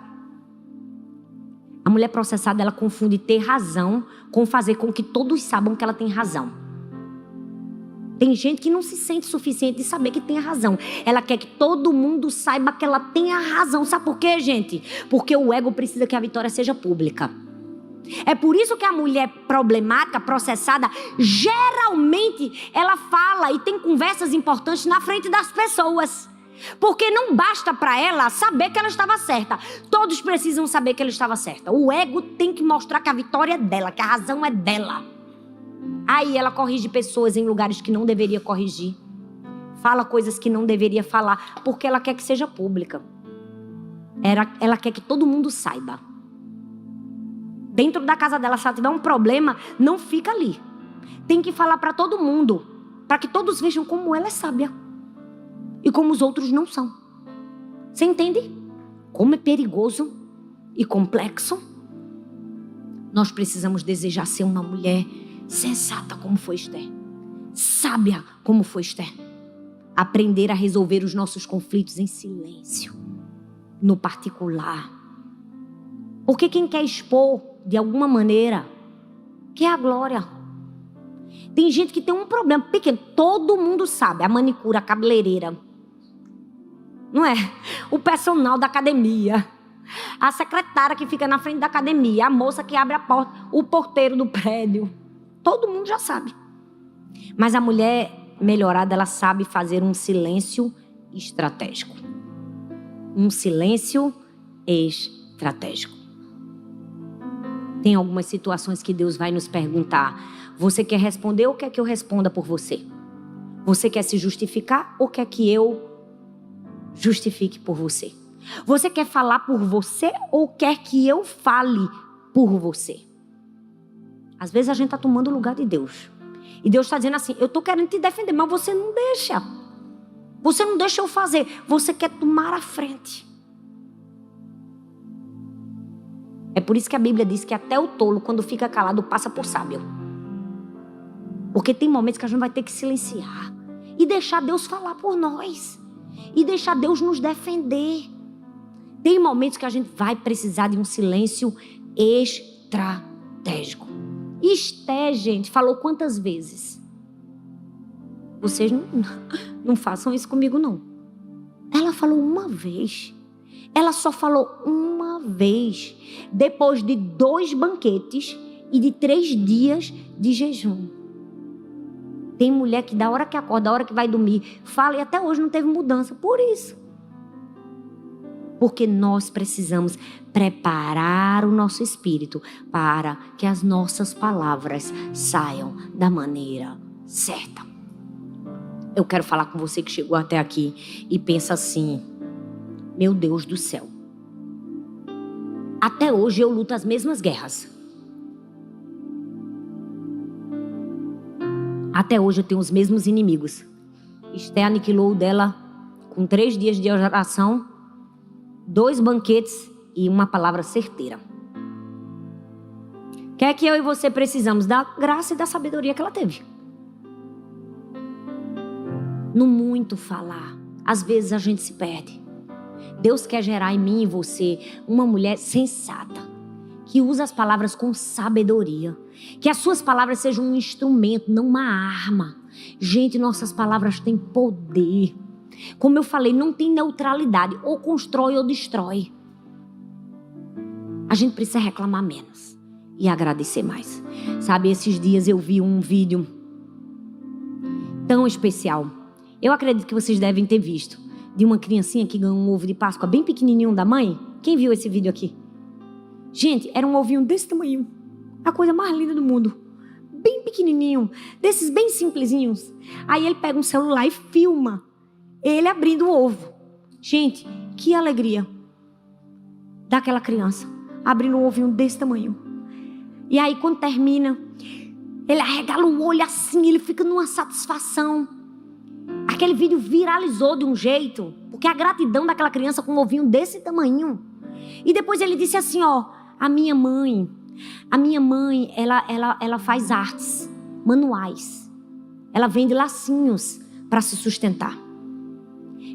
A mulher processada, ela confunde ter razão com fazer com que todos saibam que ela tem razão. Tem gente que não se sente suficiente de saber que tem a razão. Ela quer que todo mundo saiba que ela tem a razão. Sabe por quê, gente? Porque o ego precisa que a vitória seja pública. É por isso que a mulher problemática, processada, geralmente ela fala e tem conversas importantes na frente das pessoas. Porque não basta para ela saber que ela estava certa. Todos precisam saber que ela estava certa. O ego tem que mostrar que a vitória é dela, que a razão é dela. Aí ela corrige pessoas em lugares que não deveria corrigir. Fala coisas que não deveria falar, porque ela quer que seja pública. Ela quer que todo mundo saiba. Dentro da casa dela, se ela tiver um problema, não fica ali. Tem que falar para todo mundo, para que todos vejam como ela é sábia e como os outros não são. Você entende? Como é perigoso e complexo. Nós precisamos desejar ser uma mulher sensata como foi Esté, sábia como foi Esté. Aprender a resolver os nossos conflitos em silêncio, no particular. Porque quem quer expor de alguma maneira quer a glória. Tem gente que tem um problema pequeno, todo mundo sabe, a manicure, a cabeleireira, não é? O personal da academia, a secretária que fica na frente da academia, a moça que abre a porta, o porteiro do prédio. Todo mundo já sabe. Mas a mulher melhorada, ela sabe fazer um silêncio estratégico. Um silêncio estratégico. Tem algumas situações que Deus vai nos perguntar: você quer responder ou quer que eu responda por você? Você quer se justificar ou quer que eu justifique por você? Você quer falar por você ou quer que eu fale por você? Às vezes a gente está tomando o lugar de Deus. E Deus está dizendo assim: eu estou querendo te defender, mas você não deixa. Você não deixa eu fazer. Você quer tomar a frente. É por isso que a Bíblia diz que até o tolo, quando fica calado, passa por sábio. Porque tem momentos que a gente vai ter que silenciar e deixar Deus falar por nós. E deixar Deus nos defender. Tem momentos que a gente vai precisar de um silêncio estratégico. Esté, gente, falou quantas vezes? Vocês não façam isso comigo, não. Ela falou uma vez. Ela só falou uma vez. Depois de 2 banquetes e de 3 dias de jejum. Tem mulher que da hora que acorda, da hora que vai dormir, fala e até hoje não teve mudança. Por isso. Porque nós precisamos preparar o nosso espírito para que as nossas palavras saiam da maneira certa. Eu quero falar com você que chegou até aqui e pensa assim: meu Deus do céu. Até hoje eu luto as mesmas guerras. Até hoje eu tenho os mesmos inimigos. Esté aniquilou dela com 3 dias de oração, 2 banquetes e uma palavra certeira. O que é que eu e você precisamos? Da graça e da sabedoria que ela teve. No muito falar, às vezes a gente se perde. Deus quer gerar em mim e você uma mulher sensata, que usa as palavras com sabedoria, que as suas palavras sejam um instrumento, não uma arma. Gente, nossas palavras têm poder. Como eu falei, não tem neutralidade, ou constrói ou destrói. A gente precisa reclamar menos e agradecer mais. Sabe, esses dias eu vi um vídeo tão especial. Eu acredito que vocês devem ter visto. De uma criancinha que ganhou um ovo de Páscoa bem pequenininho da mãe. Quem viu esse vídeo aqui? Gente, era um ovinho desse tamanho. A coisa mais linda do mundo. Bem pequenininho. Desses bem simplesinhos. Aí ele pega um celular e filma ele abrindo o ovo. Gente, que alegria daquela criança abrindo um ovinho desse tamanho. E aí quando termina, ele arregala o olho assim, ele fica numa satisfação. Aquele vídeo viralizou de um jeito, porque a gratidão daquela criança com um ovinho desse tamanho. E depois ele disse assim, ó: a minha mãe, ela faz artes manuais. Ela vende lacinhos para se sustentar.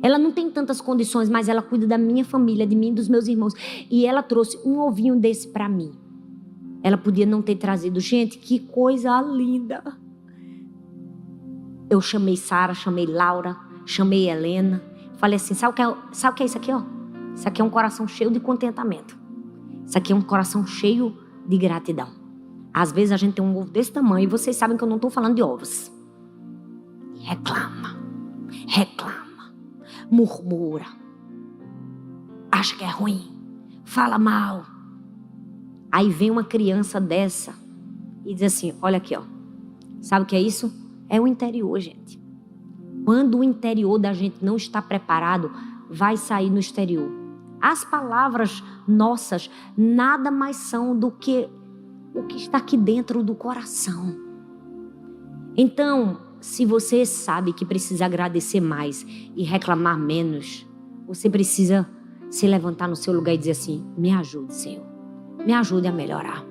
Ela não tem tantas condições, mas ela cuida da minha família, de mim e dos meus irmãos. E ela trouxe um ovinho desse para mim. Ela podia não ter trazido. Gente, que coisa linda. Eu chamei Sara, chamei Laura, chamei Helena. Falei assim, sabe o que é isso aqui, ó? Isso aqui é um coração cheio de contentamento. Isso aqui é um coração cheio de gratidão. Às vezes a gente tem um ovo desse tamanho e vocês sabem que eu não estou falando de ovos. Reclama, murmura, acha que é ruim, fala mal. Aí vem uma criança dessa e diz assim, olha aqui, ó. Sabe o que é isso? É o interior, gente. Quando o interior da gente não está preparado, vai sair no exterior. As palavras nossas nada mais são do que o que está aqui dentro do coração. Então, se você sabe que precisa agradecer mais e reclamar menos, você precisa se levantar no seu lugar e dizer assim, me ajude, Senhor. Me ajude a melhorar.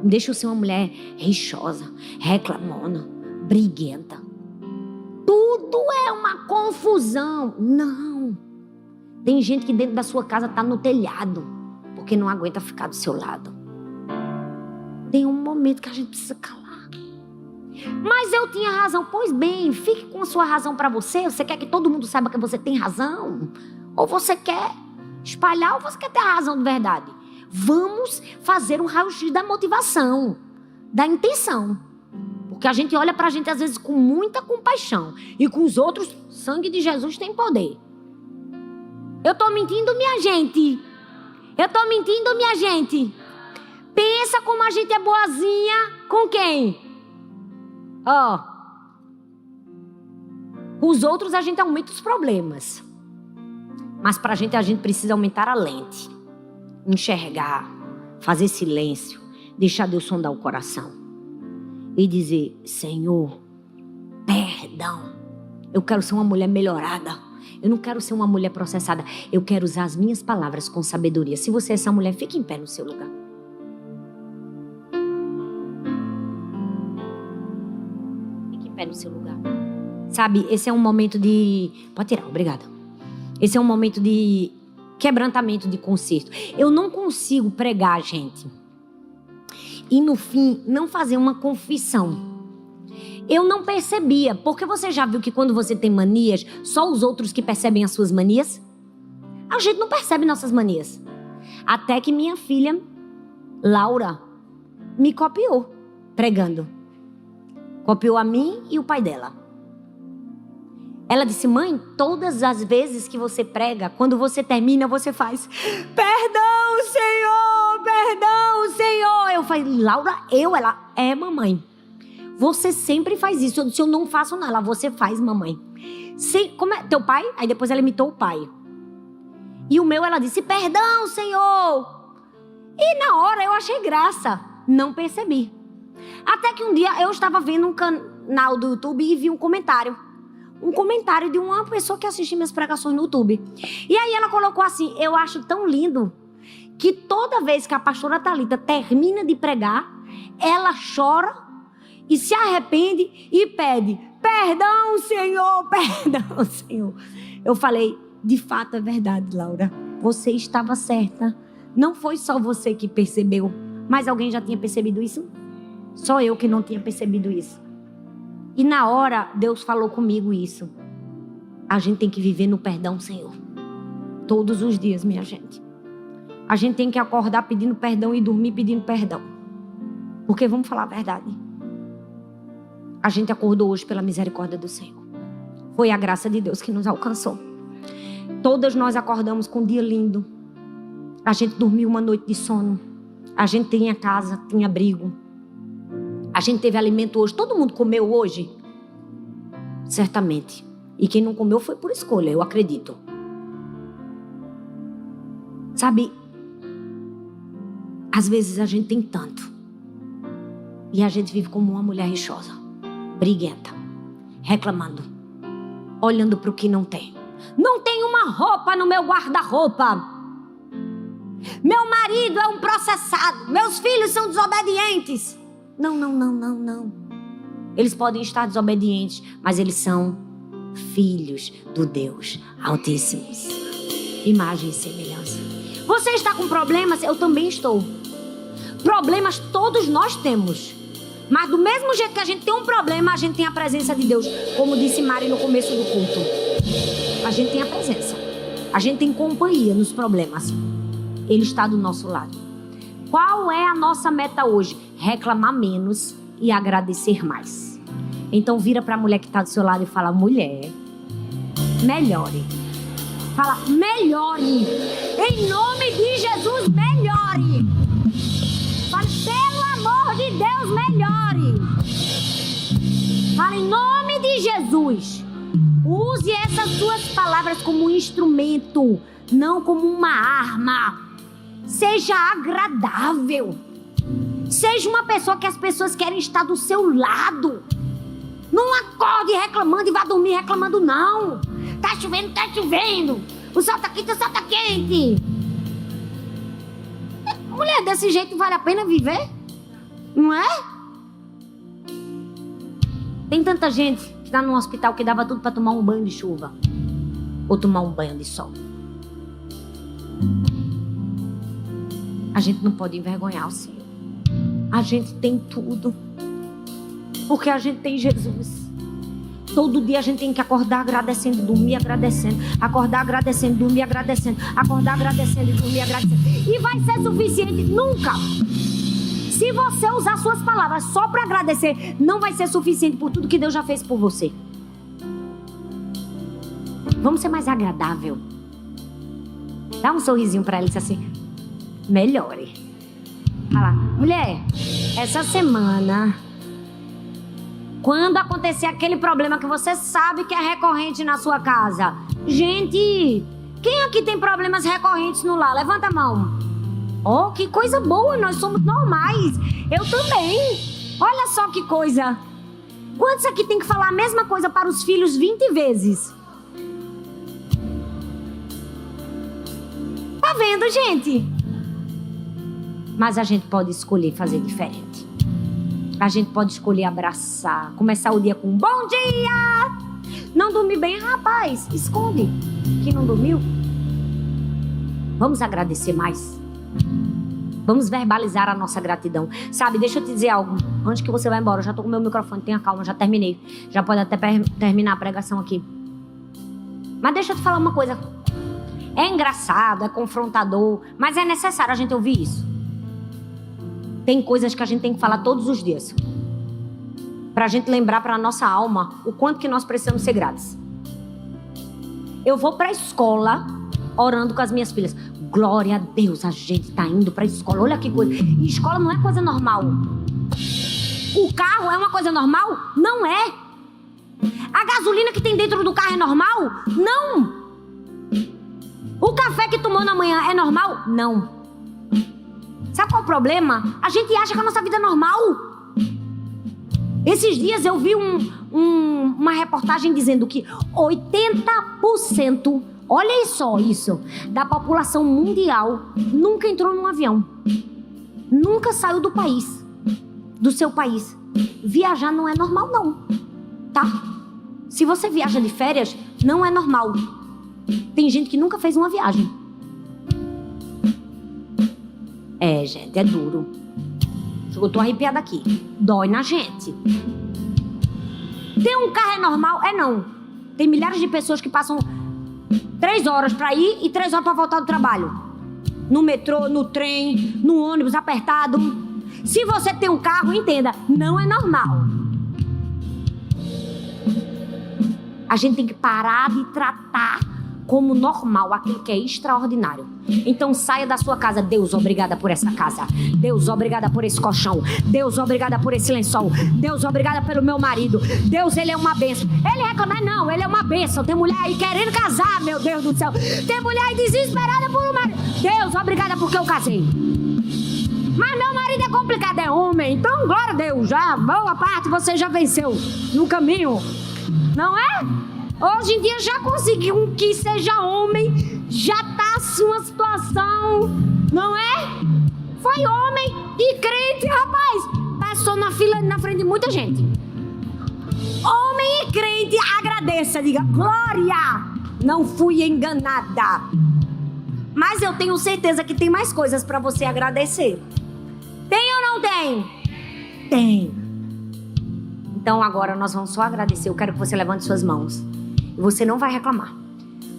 Não deixe eu ser uma mulher rixosa, reclamona, briguenta. Tudo é uma confusão. Não. Tem gente que dentro da sua casa está no telhado, porque não aguenta ficar do seu lado. Tem um momento que a gente precisa calar. Mas eu tinha razão. Pois bem, fique com a sua razão para você. Você quer que todo mundo saiba que você tem razão? Ou você quer espalhar ou você quer ter a razão de verdade? Vamos fazer um raio-x da motivação, da intenção. Porque a gente olha pra gente às vezes com muita compaixão. E com os outros, sangue de Jesus tem poder. Eu tô mentindo, minha gente? Eu tô mentindo, minha gente? Pensa como a gente é boazinha com quem? Ó. Com os outros a gente aumenta os problemas. Mas pra gente a gente precisa aumentar a lente. Enxergar. Fazer silêncio. Deixar Deus sondar o coração. E dizer: Senhor, perdão. Eu quero ser uma mulher melhorada. Eu não quero ser uma mulher processada. Eu quero usar as minhas palavras com sabedoria. Se você é essa mulher, fique em pé no seu lugar. Fique em pé no seu lugar. Sabe, esse é um momento de... Pode tirar, obrigada. Esse é um momento de quebrantamento, de conserto. Eu não consigo pregar, gente, e no fim não fazer uma confissão. Eu não percebia, porque você já viu que quando você tem manias, só os outros que percebem as suas manias? A gente não percebe nossas manias. Até que minha filha, Laura, me copiou, pregando. Copiou a mim e o pai dela. Ela disse: mãe, todas as vezes que você prega, quando você termina, você faz: perdão, Senhor, perdão, Senhor. Eu falei: Laura, ela é mamãe. Você sempre faz isso. Eu disse: eu não faço não. Ela: você faz, mamãe. Como é teu pai? Aí depois ela imitou o pai. E o meu, ela disse: perdão, Senhor. E na hora eu achei graça. Não percebi. Até que um dia eu estava vendo um canal do YouTube e vi um comentário. Um comentário de uma pessoa que assiste minhas pregações no YouTube. E aí ela colocou assim: eu acho tão lindo que toda vez que a pastora Thalita termina de pregar, ela chora e se arrepende e pede: perdão, Senhor, perdão, Senhor. Eu falei: de fato é verdade, Laura. Você estava certa. Não foi só você que percebeu. Mas alguém já tinha percebido isso? Só eu que não tinha percebido isso. E na hora, Deus falou comigo isso. A gente tem que viver no perdão, Senhor. Todos os dias, minha gente. A gente tem que acordar pedindo perdão e dormir pedindo perdão. Porque vamos falar a verdade. A gente acordou hoje pela misericórdia do Senhor. Foi a graça de Deus que nos alcançou. Todas nós acordamos com um dia lindo. A gente dormiu uma noite de sono. A gente tinha casa, tinha abrigo. A gente teve alimento hoje. Todo mundo comeu hoje? Certamente. E quem não comeu foi por escolha, eu acredito. Sabe? Às vezes a gente tem tanto. E a gente vive como uma mulher rixosa. Briguenta. Reclamando. Olhando para o que não tem. Não tem uma roupa no meu guarda-roupa. Meu marido é um processado. Meus filhos são desobedientes. Não. Eles podem estar desobedientes, mas eles são filhos do Deus Altíssimo. Imagem e semelhança. Você está com problemas? Eu também estou. Problemas todos nós temos. Mas do mesmo jeito que a gente tem um problema, a gente tem a presença de Deus. Como disse Mari no começo do culto. A gente tem a presença. A gente tem companhia nos problemas. Ele está do nosso lado. Qual é a nossa meta hoje? Reclamar menos e agradecer mais. Então vira para a mulher que está do seu lado e fala: mulher, melhore. Fala: melhore. Em nome de Jesus, melhore. Fala: pelo amor de Deus, melhore. Fala: em nome de Jesus. Use essas suas palavras como um instrumento, não como uma arma. Seja agradável. Seja uma pessoa que as pessoas querem estar do seu lado. Não acorde reclamando e vá dormir reclamando, não. Tá chovendo. O sol tá quente, o sol tá quente. Mulher, desse jeito vale a pena viver? Não é? Tem tanta gente que tá no hospital que dava tudo pra tomar um banho de chuva. Ou tomar um banho de sol. A gente não pode envergonhar o Senhor. A gente tem tudo. Porque a gente tem Jesus. Todo dia a gente tem que acordar agradecendo, dormir agradecendo. Acordar agradecendo, dormir agradecendo. Acordar agradecendo e dormir agradecendo. E vai ser suficiente? Nunca. Se você usar suas palavras só para agradecer, não vai ser suficiente por tudo que Deus já fez por você. Vamos ser mais agradável. Dá um sorrisinho para ela e diz assim: melhore. Fala: mulher, essa semana, quando acontecer aquele problema que você sabe que é recorrente na sua casa. Gente, quem aqui tem problemas recorrentes no lar? Levanta a mão. Oh, que coisa boa, nós somos normais. Eu também. Olha só que coisa. Quantos aqui tem que falar a mesma coisa para os filhos 20 vezes? Tá vendo, gente? Mas a gente pode escolher fazer diferente. A gente pode escolher abraçar, começar o dia com um bom dia. Não dormi bem, rapaz, esconde que não dormiu. Vamos agradecer mais. Vamos verbalizar a nossa gratidão. Sabe, deixa eu te dizer algo. Antes que você vá embora, eu já tô com o meu microfone, tenha calma, já terminei. Já pode até terminar a pregação aqui. Mas deixa eu te falar uma coisa. É engraçado, é confrontador, mas é necessário a gente ouvir isso. Tem coisas que a gente tem que falar todos os dias. Pra gente lembrar pra nossa alma o quanto que nós precisamos ser gratos. Eu vou pra escola orando com as minhas filhas. Glória a Deus, a gente tá indo pra escola. Olha que coisa. E escola não é coisa normal. O carro é uma coisa normal? Não é. A gasolina que tem dentro do carro é normal? Não. O café que tomou na manhã é normal? Não. Sabe qual é o problema? A gente acha que a nossa vida é normal. Esses dias eu vi uma reportagem dizendo que 80%, olha só isso, da população mundial nunca entrou num avião. Nunca saiu do país, do seu país. Viajar não é normal não, tá? Se você viaja de férias, não é normal. Tem gente que nunca fez uma viagem. É, gente, é duro. Eu tô arrepiada aqui. Dói na gente. Ter um carro é normal? É não. Tem milhares de pessoas que passam 3 horas pra ir e 3 horas pra voltar do trabalho. No metrô, no trem, no ônibus apertado. Se você tem um carro, entenda, não é normal. A gente tem que parar de tratar como normal aquilo que é extraordinário. Então saia da sua casa. Deus, obrigada por essa casa. Deus, obrigada por esse colchão. Deus, obrigada por esse lençol. Deus, obrigada pelo meu marido. Deus, ele é uma bênção. Ele reclama, não, ele é uma bênção. Tem mulher aí querendo casar, meu Deus do céu. Tem mulher aí desesperada por um marido. Deus, obrigada porque eu casei. Mas meu marido é complicado, é homem. Então, glória a Deus, já boa parte você já venceu no caminho. Não é? Hoje em dia já conseguiu que seja homem, já tá uma situação, não é? Foi homem e crente, rapaz, passou na fila na frente de muita gente. Homem e crente, agradeça, diga, glória, não fui enganada. Mas eu tenho certeza que tem mais coisas para você agradecer. Tem ou não tem? Tem. Então agora nós vamos só agradecer. Eu quero que você levante suas mãos. E você não vai reclamar.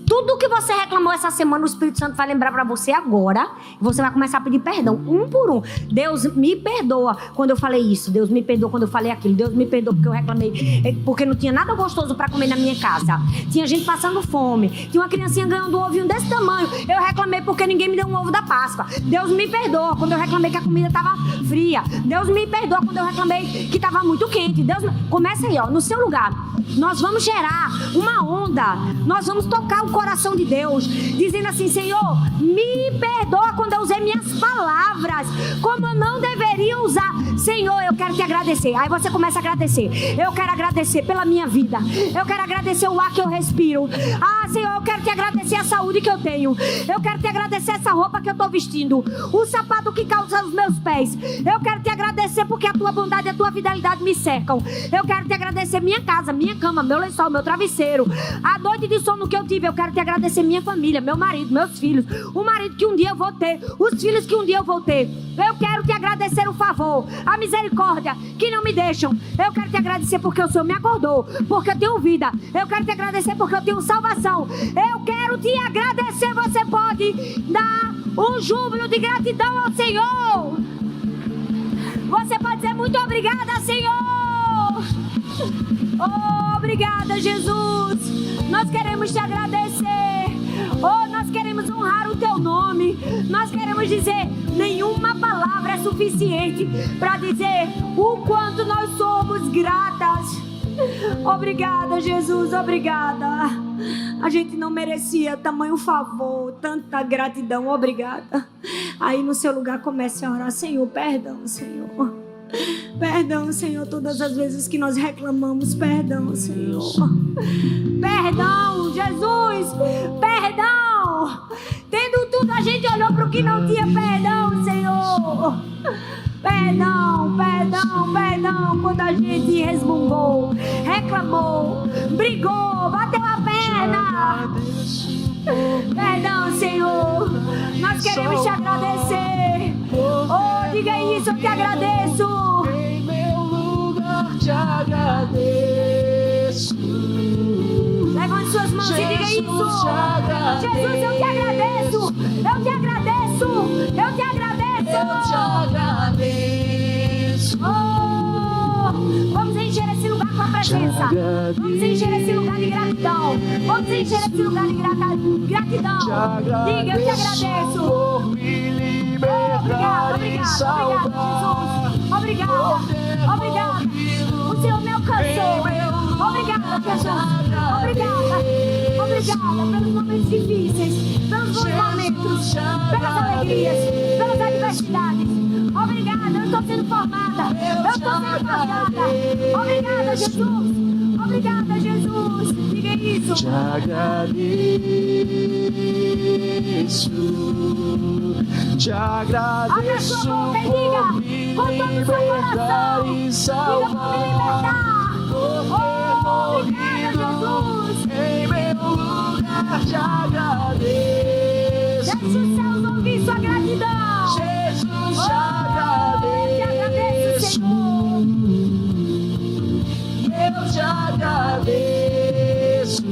Tudo que você reclamou essa semana, o Espírito Santo vai lembrar pra você agora. E você vai começar a pedir perdão, um por um. Deus, me perdoa quando eu falei isso. Deus, me perdoa quando eu falei aquilo. Deus, me perdoa porque eu reclamei, porque não tinha nada gostoso pra comer na minha casa. Tinha gente passando fome. Tinha uma criancinha ganhando um ovinho desse tamanho. Eu reclamei porque ninguém me deu um ovo da Páscoa. Deus, me perdoa quando eu reclamei que a comida tava fria. Deus, me perdoa quando eu reclamei que tava muito quente. Deus, começa aí, ó, no seu lugar. Nós vamos gerar uma onda. Nós vamos tocar o coração de Deus, dizendo assim: Senhor, me perdoa quando eu usei minhas palavras como eu não deveria usar. Senhor, eu quero te agradecer. Aí você começa a agradecer. Eu quero agradecer pela minha vida. Eu quero agradecer o ar que eu respiro. Ah, Senhor, eu quero te agradecer a saúde que eu tenho. Eu quero te agradecer essa roupa que eu estou vestindo, o sapato que calça os meus pés. Eu quero te agradecer porque a tua bondade e a tua fidelidade me cercam. Eu quero te agradecer minha casa, minha cama, meu lençol, meu travesseiro, a noite de sono que eu tive. Eu quero te agradecer minha família, meu marido, meus filhos, o marido que um dia eu vou ter, os filhos que um dia eu vou ter. Eu quero te agradecer o favor, a misericórdia que não me deixam. Eu quero te agradecer porque o Senhor me acordou, porque eu tenho vida. Eu quero te agradecer porque eu tenho salvação. Eu quero te agradecer. Você pode dar um júbilo de gratidão ao Senhor. Você pode dizer muito obrigada, Senhor. Oh, obrigada, Jesus. Nós queremos te agradecer. Oh, nós queremos honrar o teu nome. Nós queremos dizer, nenhuma palavra é suficiente para dizer o quanto nós somos gratas. Obrigada, Jesus, obrigada. A gente não merecia tamanho favor, tanta gratidão, obrigada. Aí no seu lugar comece a orar, Senhor, perdão, Senhor. Perdão, Senhor, todas as vezes que nós reclamamos, perdão, Senhor. Perdão, Jesus, perdão. Tendo tudo, a gente olhou para o que não tinha, perdão, Senhor. Perdão, perdão, perdão, quando a gente resmungou, reclamou, brigou, bateu a perna. Perdão, Senhor, nós queremos te agradecer. Oh, diga isso, eu te agradeço. Em meu lugar te agradeço. Levante suas mãos e diga isso. Jesus, eu te agradeço. Eu te agradeço. Eu te agradeço. Eu te agradeço. Oh, vamos encher esse lugar com a presença. Vamos encher esse lugar de gratidão. Vamos encher esse lugar de gratidão. Diga, eu te agradeço. Por me libertar e salvar. Obrigada, obrigada. O Senhor me alcançou. Obrigada, Jesus. Obrigada pelos momentos difíceis, pelos bons momentos, pelas alegrias, pelas adversidades. Obrigada, eu estou sendo formada. Eu estou sendo formada. Obrigada, Jesus. Obrigada, Jesus. Diga isso. Te agradeço. Te agradeço. Abra sua boca e diga com todo o seu coração. Diga, vou me libertar. Obrigada, Jesus. Em meu lugar te agradeço. Deixe os céus ouvir sua gratidão. Jesus, te agradeço, Senhor. Eu te agradeço.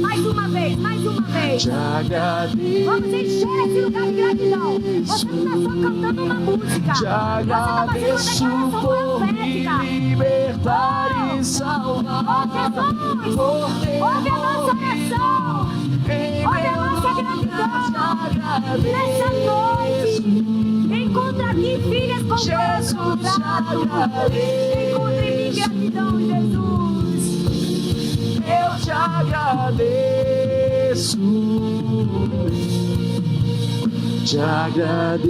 Mais uma vez, mais uma vez. Te agradeço. Vamos encher esse lugar de gratidão. Você não está só cantando uma música. Te agradeço por me libertar e salvar. Jesus, ouve a nossa oração. Ouve a nossa gratidão. Nessa noite, encontra aqui filhas com coração grato. Encontra em mim gratidão, Jesus. Eu te agradeço. Te agradeço.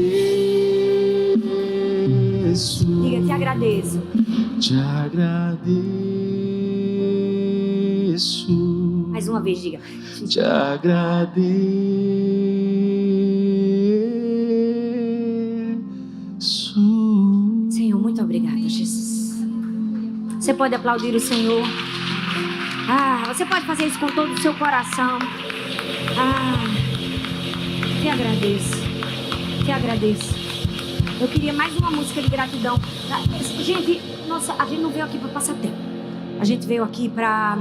Diga, te agradeço. Te agradeço. Mais uma vez, diga. Te agradeço. Senhor, muito obrigada, Jesus. Você pode aplaudir o Senhor. Você pode fazer isso com todo o seu coração. Te agradeço. Te agradeço. Eu queria mais uma música de gratidão. Gente, nossa, a gente não veio aqui para passar tempo. A gente veio aqui para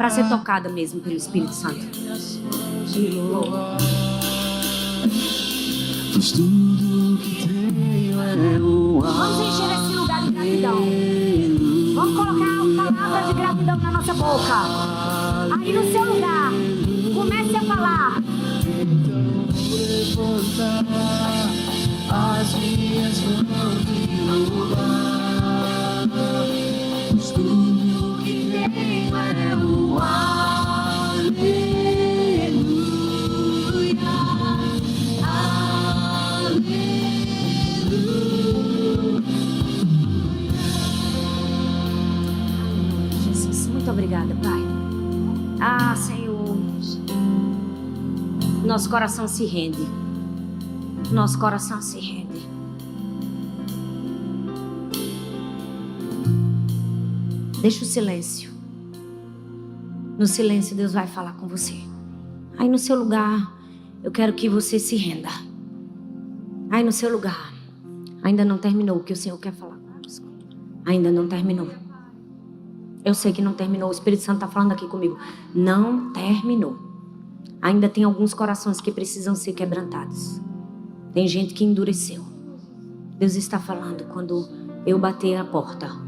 ser tocada mesmo pelo Espírito Santo. Pois tudo que tenho é um Vamos encher esse lugar de gratidão. Vamos colocar palavras de gratidão na nossa boca. Aí no seu lugar, comece a falar. levantar as minhas mãos e louvar. Pois tudo que tenho é um aleluia, aleluia. Jesus, muito obrigada, Pai. Senhor, nosso coração se rende. Nosso coração se rende. Deixa o silêncio. No silêncio, Deus vai falar com você. Aí no seu lugar, eu quero que você se renda. Aí no seu lugar, ainda não terminou o que o Senhor quer falar conosco. Ainda não terminou. Eu sei que não terminou. O Espírito Santo está falando aqui comigo. Não terminou. Ainda tem alguns corações que precisam ser quebrantados. Tem gente que endureceu. Deus está falando quando eu bater a porta.